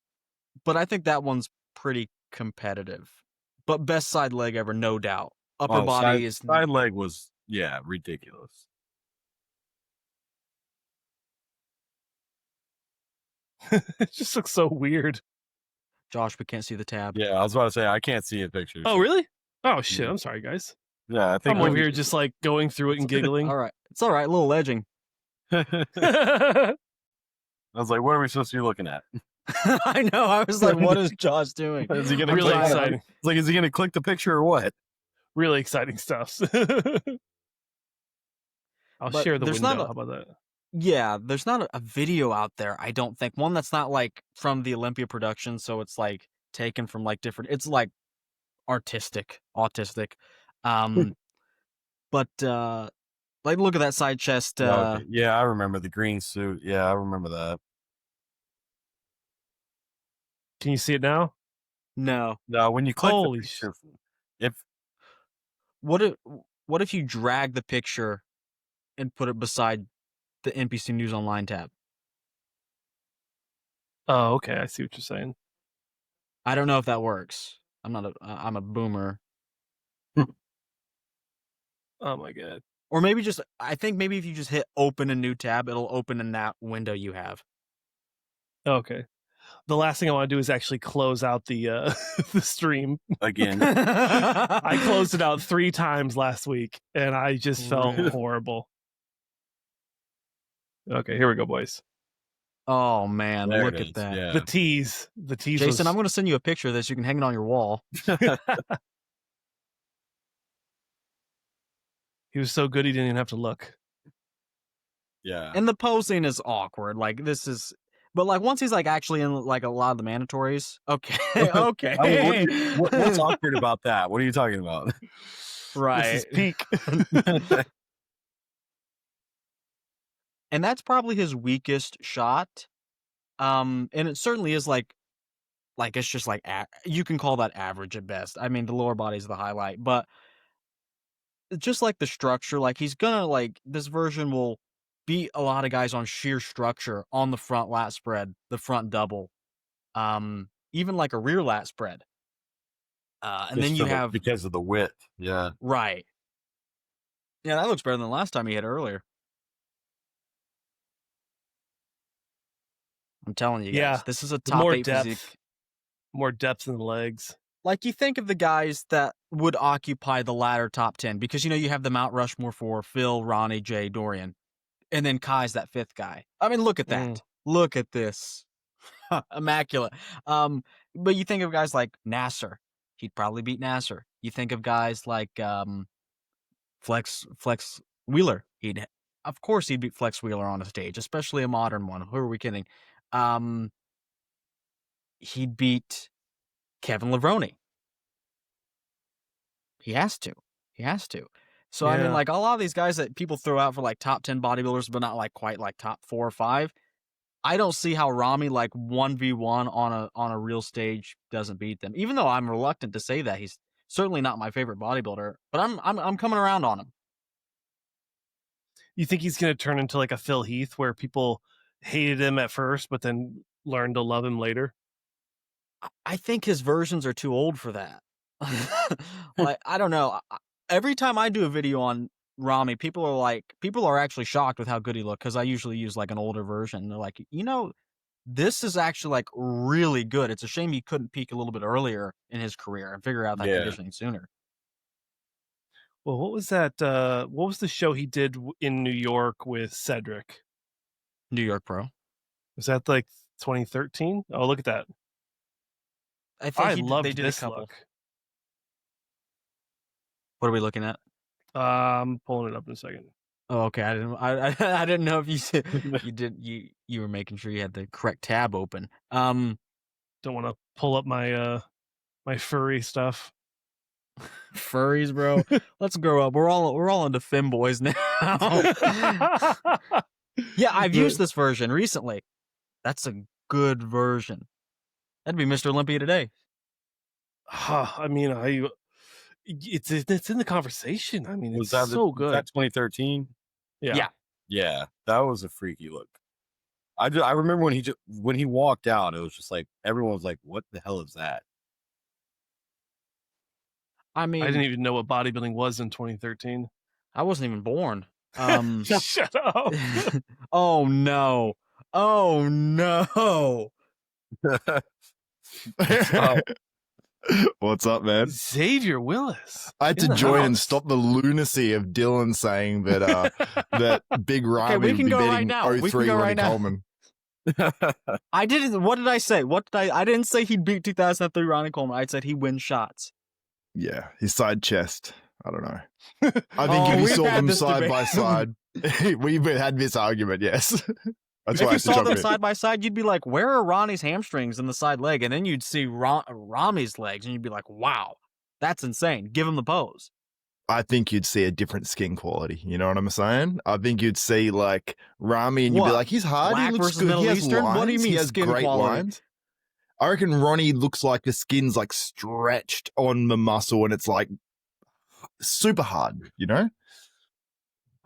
But I think that one's pretty competitive. But best side leg ever, no doubt. Upper body is side leg was ridiculous. It just looks so weird. Josh, we can't see the tab. Yeah, I was about to say I can't see a picture. Oh, so- really? Oh shit! Yeah. I'm sorry, guys. Yeah, I think I'm over here just like going through it and giggling. All right. It's all right. A little ledging. I was like, what are we supposed to be looking at? I know. I was like, what is Josh doing? Is he gonna Really click- exciting. It's like, is he gonna click the picture or what? Really exciting stuff. I'll But share the there's window. not a- How about that? Yeah, there's not a video out there, I don't think. One that's not like from the Olympia production, so it's like taken from like different, it's like autistic. But like look at that side chest. Okay. Yeah, I remember the green suit. Yeah, I remember that. Can you see it now? No. No, when you click Holy the picture, if What if you drag the picture and put it beside the NPC News Online tab? Oh, okay. I see what you're saying. I don't know if that works. I'm a boomer. Oh my god. Or maybe I think maybe if you just hit open a new tab, it'll open in that window you have. Okay. The last thing I want to do is actually close out the the stream. again, I closed it out 3 times last week, and I just felt Really? horrible. Okay, here we go, boys. Oh man, there look it at is, that. Yeah. The tease. The tease. Jason, was... I'm going to send you a picture of this. You can hang it on your wall. He was so good he didn't even have to look. Yeah. And the posing is awkward. Like but like once he's like actually in like a lot of the mandatories. Okay. Okay. I mean, what's awkward about that? What are you talking about? Right. This is peak. And that's probably his weakest shot. And it certainly is like it's just like you can call that average at best. I mean, the lower body's the highlight, but just like the structure, like he's gonna like this version will beat a lot of guys on sheer structure on the front lat spread, the front double, even like a rear lat spread. And then you have because of the width. Yeah. right. Yeah, that looks better than the last time he hit earlier. I'm telling you guys, Yeah, this is a top more 8 depth. physique. More depth in the legs. Like you think of the guys that would occupy the latter top 10 because you have the Mount Rushmore for Phil, Ronnie, Jay, Dorian, and then Kai's that 5th guy. I mean, look at that. Look at this. Immaculate. But you think of guys like Nasser. He'd probably beat Nasser. You think of guys like Flex Wheeler. Of course he'd beat Flex Wheeler on a stage, especially a modern one. Who are we kidding? He'd beat Kevin Levrone. He has to. So I mean, Yeah. like a lot of these guys that people throw out for like top 10 bodybuilders, but not like quite like top 4 or 5. I don't see how Ramy like 1v1 on a real stage doesn't beat them. Even though I'm reluctant to say that, he's certainly not my favorite bodybuilder, but I'm coming around on him. You think he's going to turn into like a Phil Heath where people hated him at first, but then learned to love him later? I think his versions are too old for that. Like, I don't know. Every time I do a video on Ramy, people are actually shocked with how good he looked because I usually use like an older version. They're like, this is actually like really good. It's a shame he couldn't peak a little bit earlier in his career and figure out that conditioning sooner. Well, what was that? What was the show he did in New York with Cedric? New York Pro. Was that like 2013? Oh, look at that. I think I they loved did a this couple. look. What are we looking at? I'm pulling it up in a second. Oh, okay. I didn't know if you said you were making sure you had the correct tab open. Don't want to pull up my my furry stuff. Furries, bro. Let's grow up. We're all into femboys now. Yeah, I've used this version recently. That's a good version. That'd be Mr. Olympia today. I mean, it's in the conversation. I mean, it's Was so good. that 2013? Yeah. Yeah, that was a freaky look. I remember when he walked out, it was just like everyone was like, "What the hell is that?" I mean, I didn't even know what bodybuilding was in 2013. I wasn't even born. Shut up. Oh no. Oh no. What's up, man? Xavier Willis. I had in to the join and house. stop the lunacy of Dillon saying that that Big Ramy we would can be go beating right now. We can 03 go Ronnie right now. Coleman. I didn't. What did I say? I didn't say he'd beat 2003 Ronnie Coleman. I said he wins shots. Yeah, his side chest. I don't know. I think Oh, if you we've saw had them this side debate. by side, we've had this argument. Yes, that's If why I you had to saw jump them in. side by side, you'd be like, "Where are Ronnie's hamstrings in the side leg?" And then you'd see Rami's legs, and you'd be like, "Wow, that's insane." Give him the pose. I think you'd see a different skin quality. You know what I'm saying? I think you'd see like Ramy, and you'd be What? like, he's hard. Black he looks versus good. Middle He has Eastern? lines. What do you mean he has skin great quality? lines. I reckon Ronnie looks like the skin's like stretched on the muscle, and it's like super hard. You know?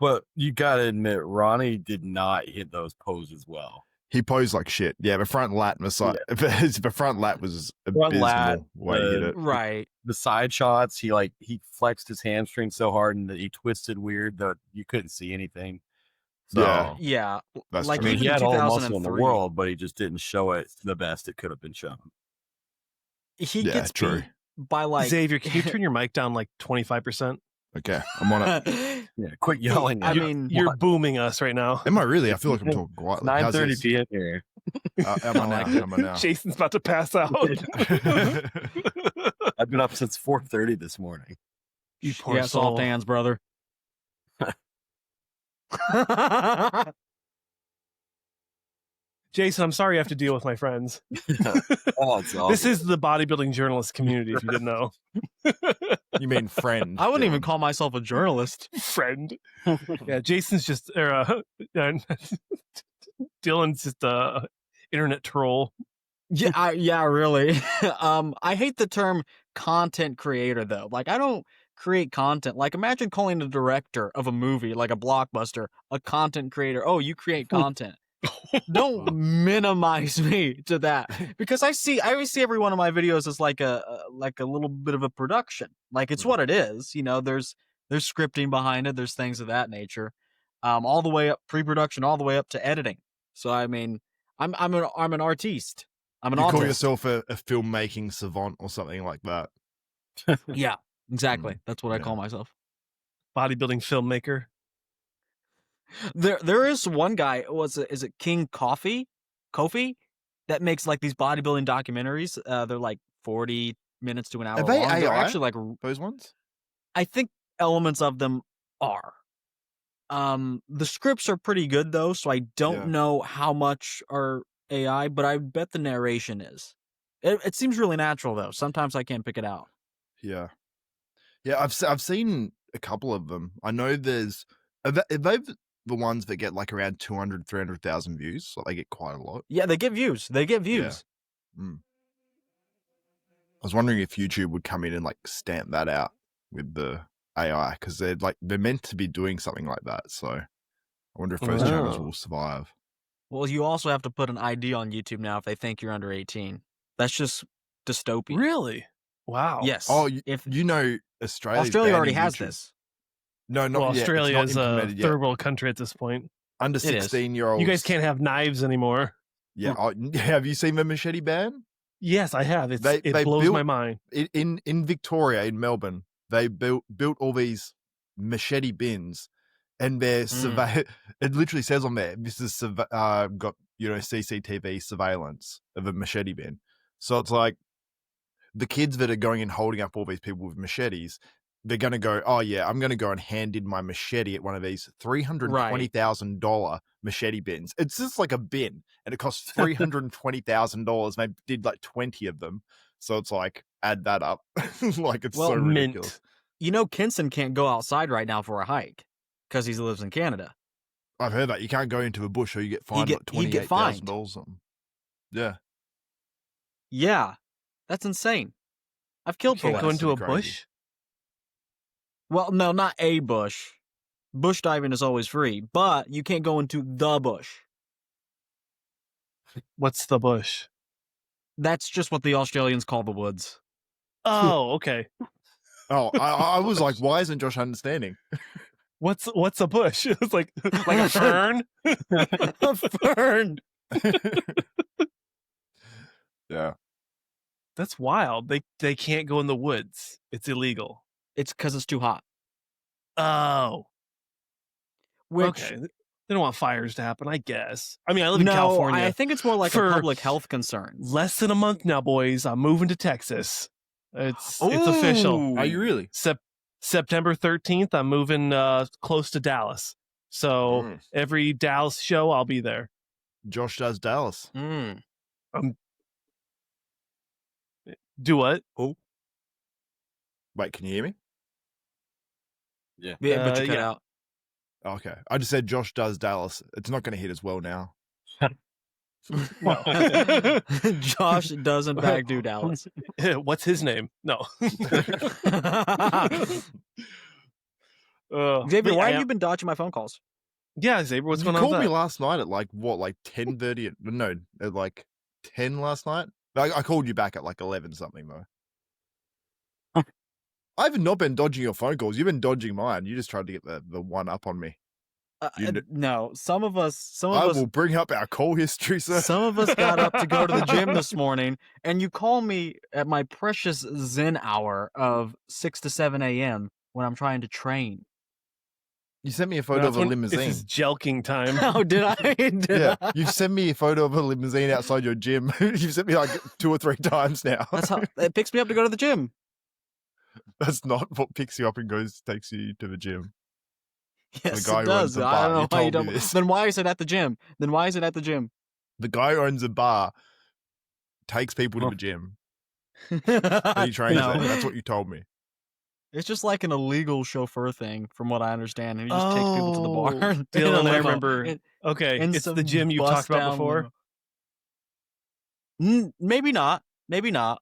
But you gotta admit, Ronnie did not hit those poses well. He posed like shit. Yeah, the front lat the front lat was Front lat, abysmal way he hit it. Right. The side shots, he flexed his hamstring so hard and that he twisted weird that you couldn't see anything. So, Yeah. Yeah. That's Like true. I mean, he even had all the muscle in the 2003. world, but he just didn't show it the best it could have been shown. He Yeah, gets true. beat by like Xavier, can you turn your mic down like 25%? Okay, I'm on it. Yeah, quit yelling. I at us. mean, You're booming us right now. Am I really? I feel like I'm talking quietly. How's 9:30 this? p.m. here. Am I now? Am I now? Jason's about to pass out. I've been up since 4:30 this morning. You poor yeah, soul. soft hands, brother. Jason, I'm sorry you have to deal with my friends. Oh, it's awesome. This is the bodybuilding journalist community, if you didn't know. You mean friend? I wouldn't even Dylan. call myself a journalist. Friend. Yeah, Jason's just Dylan's just a internet troll. Yeah, really. I hate the term content creator though. Like, I don't create content. Like, imagine calling the director of a movie, like a blockbuster, a content creator. Oh, you create content. Don't minimize me to that, because I always see every one of my videos as like a little bit of a production. Like, it's what it is. You know, there's scripting behind it. There's things of that nature. All the way up pre-production, all the way up to editing. So I mean, I'm an artiste. I'm an You call artist. yourself a filmmaking savant or something like that. Yeah, exactly. That's what I call myself. Bodybuilding filmmaker. There is one guy. Is it King Kofi, that makes like these bodybuilding documentaries. They're like 40 minutes to an hour Are they long. They're AI? actually like, Those ones? I think elements of them are. The scripts are pretty good though, so I don't know how much are AI, but I bet the narration is. It seems really natural though. Sometimes I can't pick it out. Yeah. I've seen a couple of them. I know there's are they the ones that get like around 200, 300,000 views. So they get quite a lot. Yeah, they get views. I was wondering if YouTube would come in and like stamp that out with the AI, because they're meant to be doing something like that. So I wonder if those channels will survive. Well, you also have to put an ID on YouTube now if they think you're under 18. That's just dystopian. Really? Wow. Yes. Oh, if Australia already has this. No, not Well, yet. It's Australia not is a implemented yet. third world country at this point. Under It is. 16-year-olds. You guys can't have knives anymore. Yeah. Have you seen the machete ban? Yes, I have. It They blows built- my mind. In Victoria, in Melbourne, they built all these machete bins, and they're it literally says on there, this is got CCTV surveillance of a machete bin. So it's like the kids that are going and holding up all these people with machetes, they're going to go, oh yeah, I'm going to go and hand in my machete at one of these $320,000 machete bins. It's just like a bin, and it costs $320,000. They did like 20 of them, so it's like add that up. Like it's so ridiculous. Kinson can't go outside right now for a hike because he lives in Canada. I've heard that you can't go into a bush or you get fined like $28,000. Yeah. Yeah, that's insane. I've killed for Can't go less. into a Crazy. bush. Well, no, not a bush. Bush diving is always free, but you can't go into the bush. What's the bush? That's just what the Australians call the woods. Oh, okay. Oh, I was like, why isn't Josh understanding? What's a bush? It's like a fern. A fern. Yeah. That's wild. They can't go in the woods. It's illegal. It's because it's too hot. Oh, Which, okay. They don't want fires to happen, I guess. I mean, I live in no, California. I think it's more like a For public health concern. Less than a month now, boys. I'm moving to Texas. It's official. Are you really? September 13th, I'm moving close to Dallas. So every Dallas show, I'll be there. Josh does Dallas. Do what? Oh. Wait, can you hear me? Yeah. Yeah, but you cut yeah. out. Okay. I just said Josh does Dallas. It's not going to hit as well now. Josh does in fact do Dallas. What's his name? No. Xavier, why have you been dodging my phone calls? Yeah, Xavier, what's going You on with called me that? last night at like 10:30? No, at like 10 last night. I called you back at like 11 something though. I've not been dodging your phone calls. You've been dodging mine. You just tried to get the one up on me. No, some of us will bring up our call history, sir. Some of us got up to go to the gym this morning, and you call me at my precious Zen hour of 6 to 7 a.m. when I'm trying to train. You sent me a photo of a limousine. This is jelking time. Oh, did I? You've sent me a photo of a limousine outside your gym. You've sent me like 2 or 3 times now. That's how it picks me up to go to the gym. That's not what picks you up and takes you to the gym. Yes, the guy it who owns does. the I bar. don't know why you told me don't. this. Then why is it at the gym? The guy who owns a bar takes people to the gym. And he trains No. there. That's what you told me. It's just like an illegal chauffeur thing, from what I understand. And he just takes people to the bar. Dillon, I remember. Okay, in it's the some gym you've talked about bust-down before. limo. Maybe not.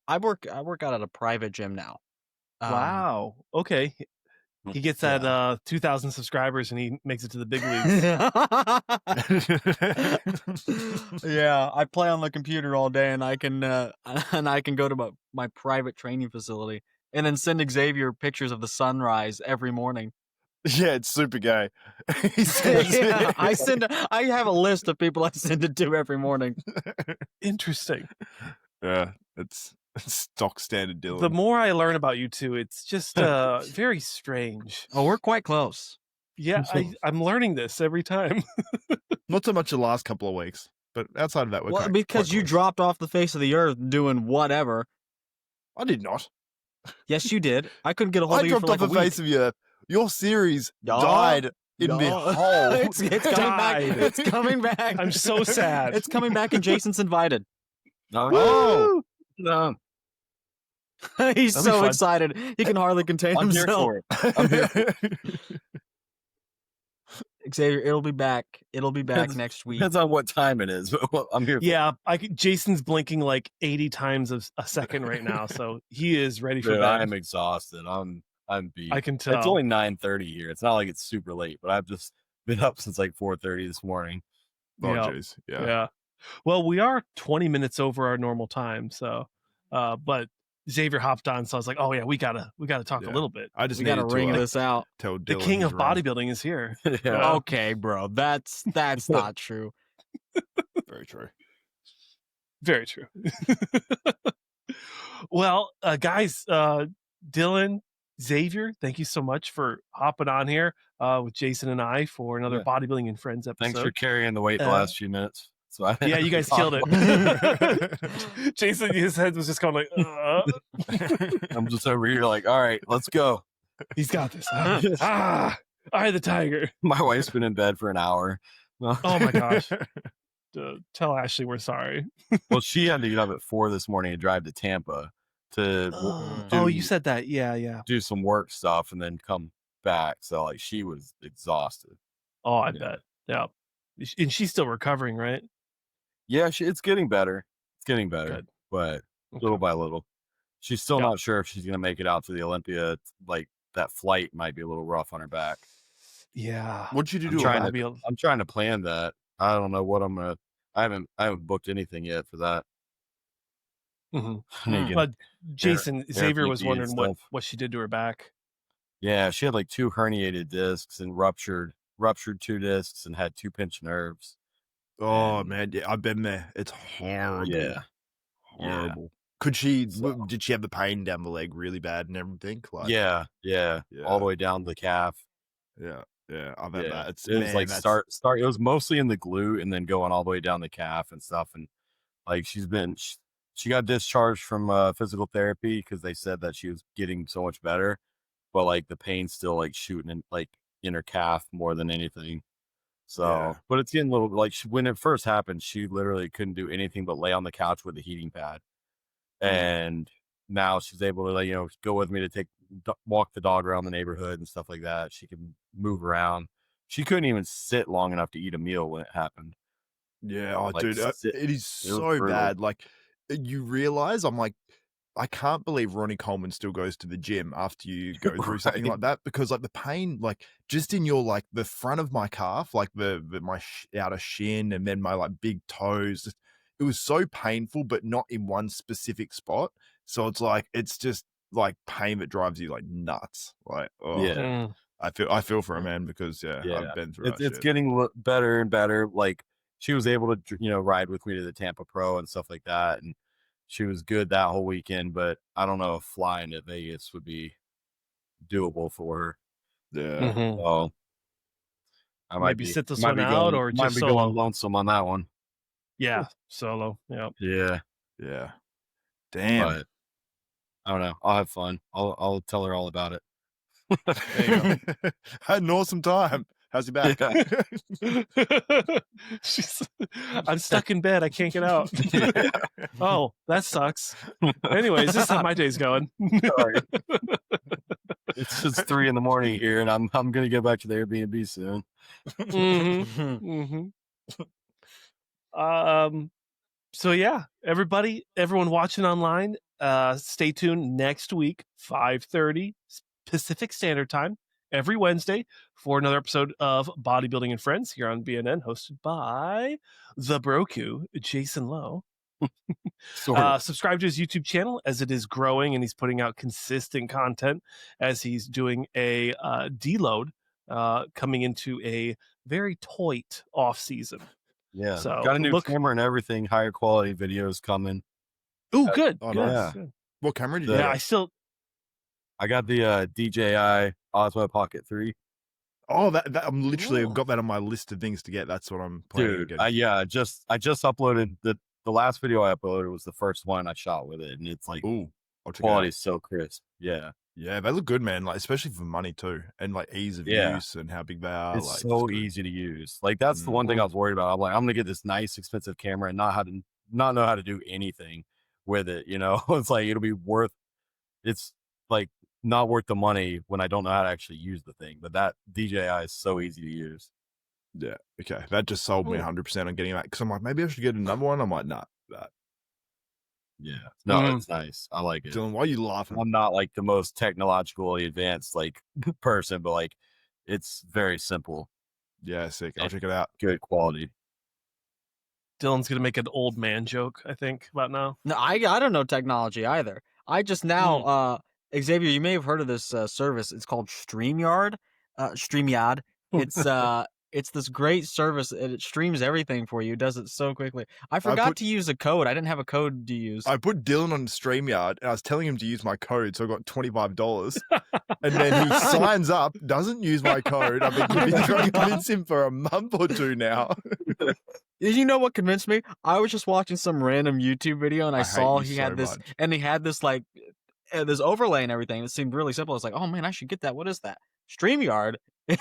I work out at a private gym now. Wow. Okay. He gets that 2,000 subscribers and he makes it to the big leagues. Yeah, I play on the computer all day, and I can go to my private training facility and then send Xavier pictures of the sunrise every morning. Yeah, it's super gay. Yeah, I have a list of people I send it to every morning. Interesting. Yeah, it's stock standard Dillon. The more I learn about you two, it's just very strange. Oh, we're quite close. Yeah, I'm learning this every time. Not so much the last couple of weeks, but outside of that, we're because quite you close. dropped off the face of the earth doing whatever. I did not. Yes, you did. I couldn't get a hold I of you dropped for off like the a week. face of the earth. Your series Yeah. died in the hole. It's coming back. Died. It's coming back. I'm so sad. It's coming back, and Jason's invited. Oh, no. He's That'll be so fun. excited. He can hardly contain I'm here himself. for it. I'm here for it. Xavier, it'll be back. It'll be back next week. Depends on what time it is, but I'm here for it. Yeah, Jason's blinking like 80 times a second right now, so he is ready for Dude, that. I am exhausted. I'm beat. I can tell. It's only 9:30 here. It's not like it's super late, but I've just been up since like 4:30 this morning. Oh, Yeah. jeez. Yeah. Yeah. Well, we are 20 minutes over our normal time, so but Xavier hopped on, so I was like, "Oh yeah, we gotta talk a Yeah. little bit." I just We gotta needed to ring this out. tell The Dillon king he's of wrong. bodybuilding is here. Yeah. Okay, bro. That's not true. Very true. Very true. Well, guys, Dillon, Xavier, thank you so much for hopping on here with Jason and I for another Yeah. Bodybuilding and Friends episode. Thanks for carrying the weight the last few minutes. So I Yeah, you guys killed it. Jason, his head was just going like, I'm just over here like, all right, let's go. He's got this. I the tiger. My wife's been in bed for an hour. Well, Oh my gosh. Tell Ashley we're sorry. well, she had to get up at 4 this morning and drive to Tampa to Oh, you said that. Yeah. do some work stuff and then come back. So like she was exhausted. Oh, I Yeah. bet. Yeah. And she's still recovering, right? Yeah, it's getting better. It's getting better, Good. but Okay. little by little. She's still Yeah. not sure if she's going to make it out to the Olympia. Like that flight might be a little rough on her back. Yeah. What'd you do I'm to trying her? to, I'm trying to plan that. I don't know what I'm gonna. I haven't booked anything yet for that. Mhm. But Jason, Xavier was Airbnb and wondering stuff. what she did to her back. Yeah, she had like 2 herniated discs and ruptured 2 discs and had 2 pinched nerves. Oh And- man, yeah, I've been there. It's horrible. Yeah. Horrible. Could she? So- Did she have the pain down the leg really bad and everything? Like, Yeah, all the way down the calf. yeah. I've had that. It was like start. It was mostly in the glute and then going all the way down the calf and stuff. And like she got discharged from physical therapy because they said that she was getting so much better, but like the pain's still like shooting in like in her calf more than anything. So, Yeah. but it's getting a little like when it first happened, she literally couldn't do anything but lay on the couch with a heating pad. And now she's able to, like, go with me to walk the dog around the neighborhood and stuff like that. She can move around. She couldn't even sit long enough to eat a meal when it happened. Yeah, oh, Like, dude, sit- it is it was so brutal. bad. Like, you realize, I'm like, I can't believe Ronnie Coleman still goes to the gym after you go through something Right. like that, because like the pain, like just in your like the front of my calf, like my outer shin, and then my like big toes, it was so painful, but not in one specific spot. So it's just like pain that drives you like nuts. Like, oh, Yeah. I feel for a man because Yeah. I've been through It's that shit. getting better and better. Like she was able to, ride with me to the Tampa Pro and stuff like that. And she was good that whole weekend, but I don't know if flying to Vegas would be doable for her. Yeah. So I might Maybe be, sit this might one be out going, or might just be solo. going lonesome on that one. Yeah, solo. Yeah. Yeah. Yeah. Damn. But I don't know. I'll have fun. I'll tell her all about it. There you go. Had an awesome time. How's your back? I'm stuck in bed. I can't get out. Oh, that sucks. Anyways, this is how my day's going. Sorry. It's just 3 a.m. here, and I'm gonna get back to the Airbnb soon. So yeah, everyone watching online, stay tuned next week, 5:30 Pacific Standard Time, every Wednesday for another episode of Bodybuilding and Friends here on BNN, hosted by the Broku, Jason Lowe. Subscribe to his YouTube channel as it is growing, and he's putting out consistent content as he's doing a deload coming into a very tight off season. Yeah, So, got a new look- camera and everything. Higher quality videos coming. Ooh, good. Oh, good, nice. good. What camera did you Yeah, get? I got the DJI Osmo Pocket 3. Oh, that I'm literally got that on my list of things to get. That's what I'm planning Dude, on getting. I just uploaded the last video I uploaded was the first one I shot with it, and it's like Ooh, I'll check it quality out. is so crisp. Yeah, Yeah, they look good, man. Like especially for money too, and like ease of Yeah. use and how big they are. it's like, so good. easy to use. Like that's the one thing I was worried about. I'm like, I'm gonna get this nice, expensive camera and not know how to do anything with it. It's like it'll be worth. It's like not worth the money when I don't know how to actually use the thing. But that DJI is so easy to use. Yeah, okay, that just sold me Ooh. 100% on getting that because I'm like, maybe I should get another one. I'm like, nah, that. Yeah, no, it's nice. I like it. Dylan, why are you laughing? I'm not like the most technologically advanced like person, but like it's very simple, Yeah, sick. I'll check it out. good quality. Dylan's gonna make an old man joke, I think, about now. No, I don't know technology either. I just now, Xavier, you may have heard of this service. It's called StreamYard. StreamYard. It's It's this great service, and it streams everything for you. It does it so quickly. I forgot to use a code. I didn't have a code to use. I put Dillon on StreamYard, and I was telling him to use my code, so I got $25. And then he signs up, doesn't use my code. I've been trying to convince him for a month or two now. You know what convinced me? I was just watching some random YouTube video, and I saw hate you he had so this, much. and he had this like this overlay and everything. It seemed really simple. I was like, oh man, I should get that. What is that? StreamYard.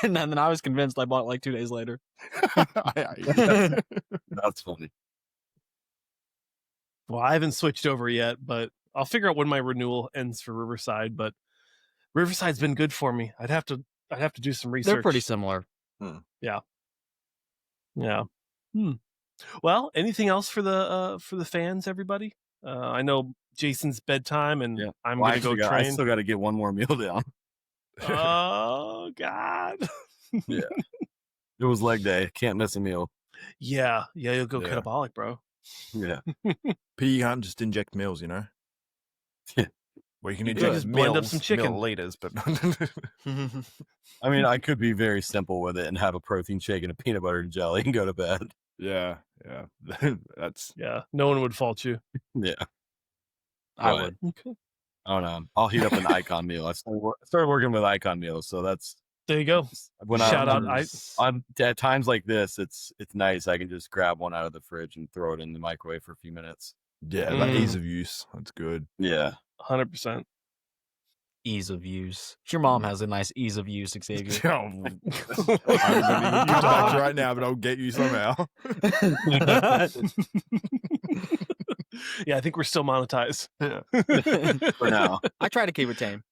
And then I was convinced. I bought it like 2 days later. That's funny. Well, I haven't switched over yet, but I'll figure out when my renewal ends for Riverside. But Riverside's been good for me. I'd have to do some research. They're pretty similar. Yeah. Well, anything else for the fans, everybody? I know Jason's bedtime, and I'm gonna go train. I still got to get one more meal down. Oh God. Yeah. It was leg day. Can't miss a meal. Yeah, you'll go catabolic, bro. Yeah. P, you can't just inject meals, you know? Yeah. Well, you can You inject just blend up meals, some chicken. milliliters, but I mean, I could be very simple with it and have a protein shake and a peanut butter and jelly and go to bed. yeah. That's Yeah, no one would fault you. Yeah. I But, would. Okay. I don't know. I'll heat up an icon meal. I started working with icon meals, so that's There you go. when Shout out. I'm at times like this. It's nice. I can just grab one out of the fridge and throw it in the microwave for a few minutes. that ease of use. That's good. Yeah. 100%. Ease of use. Your mom has a nice ease of use, Xavier. I'm not even get much right now, but I'll get you somehow. Yeah, I think we're still monetized. For now. I try to keep it tame.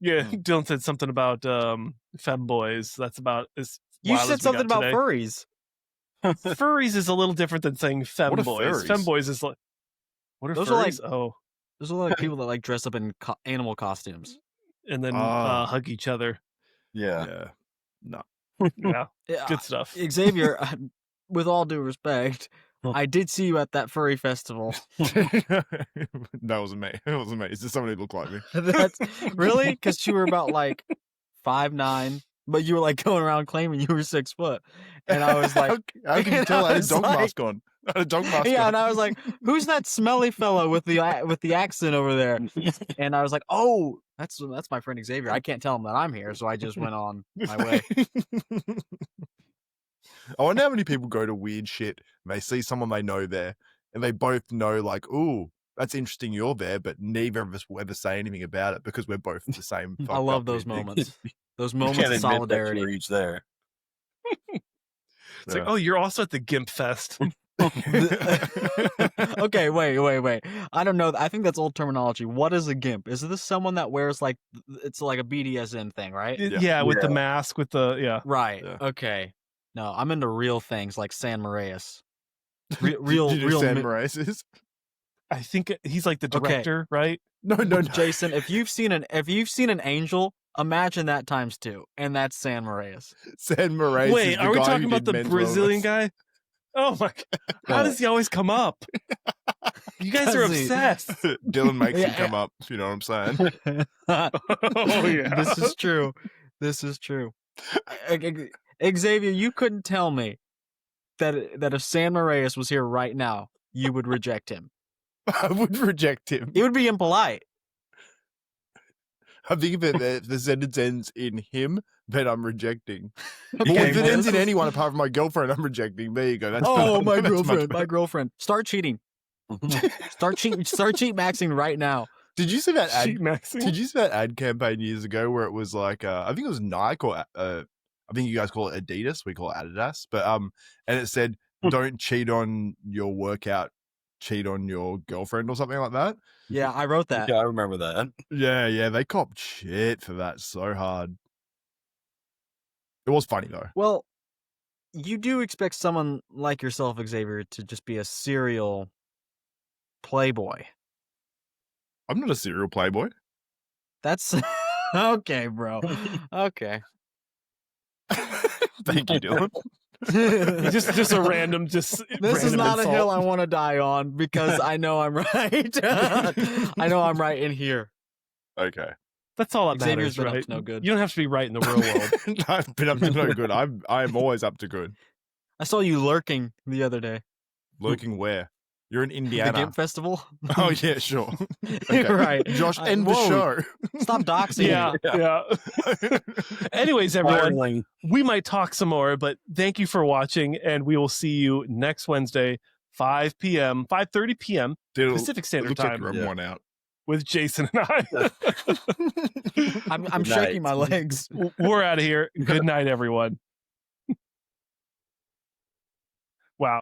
Yeah, Dylan said something about femboys. That's about as You wild said as we something got about today. furries. Furries is a little different than saying What are femboys. furries? Femboys is like, what are Those are like- furries? Oh, There's a lot of people that like dress up in animal costumes. and then Ah. hug each other. Yeah. Yeah. No. Yeah, Yeah, good stuff. Xavier, with all due respect, I did see you at that furry festival. That wasn't me. It wasn't me. It's just somebody who looked like me. That's really because you were about like 5'9", but you were like going around claiming you were 6 foot, and I was like, how can you and tell I I had a was dog like- mask on? I had a dog mask yeah, on. and I was like, who's that smelly fellow with the accent over there? And I was like, oh, that's my friend Xavier. I can't tell him that I'm here, so I just went on my way. I wonder how many people go to weird shit and they see someone they know there and they both know, like, ooh, that's interesting you're there, but neither of us will ever say anything about it because we're both the same. I fucked love up those weird moments. things. Those You moments can't of admit that solidarity. you're each there. It's like, oh, you're also at the Gimp Fest. Okay, wait. I don't know. I think that's old terminology. What is a gimp? Is this someone that wears like it's like a BDSM thing, right? Yeah, with the mask, with the Right. Yeah. Okay. No, I'm into real things like San Marias. Real. Did you do San Marias? I think he's like the Okay. director, right? No. Jason, if you've seen an angel, imagine that times 2, and that's San Marias. San Marias. Wait, is the are we guy talking who about did the men's Brazilian wellness. guy? Oh my God. How does he always come up? You guys are Does he? obsessed. Dylan makes Yeah, you come up, if you know what I'm saying. Oh, yeah. This is true. Xavier, you couldn't tell me that if San Marias was here right now, you would reject him. I would reject him. It would be impolite. I think if the sentence ends in him, then I'm rejecting. Okay, Well, if it well, ends this in is- anyone apart from my girlfriend, I'm rejecting. There you go. That's Oh, better. my That's much girlfriend, better. Start cheating. Start cheat maxing right now. Did you see that ad? Sheet maxing. Did you see that ad campaign years ago where it was like, I think it was Nike or I think you guys call it Adidas. We call it Adidas. But and it said, "Don't cheat on your workout, cheat on your girlfriend" or something like that. Yeah, I wrote that. Yeah, I remember that. Yeah, they copped shit for that so hard. It was funny though. Well, you do expect someone like yourself, Xavier, to just be a serial playboy. I'm not a serial playboy. That's okay, bro. Okay. Thank you, Dylan. just a random, This is random not a insult. hill I want to die on because I know I'm right. I know I'm right in here. Okay. That's all that Xavier's matters, been up right? to no good. You don't have to be right in the real world. I've been up to no good. I'm always up to good. I saw you lurking the other day. Lurking where? You're in The Indiana. GIMP festival. Oh yeah, sure. Okay. Right. Josh, end the Whoa. show. Stop doxing me. Yeah. Anyways, everyone, Spiraling. we might talk some more, but thank you for watching, and we will see you next Wednesday, 5 p.m., 5:30 p.m. Diddle, Pacific it Standard looks like Time you're one out. with Jason and I. I'm Good shaking night. my legs. We're out of here. Good night, everyone. Wow.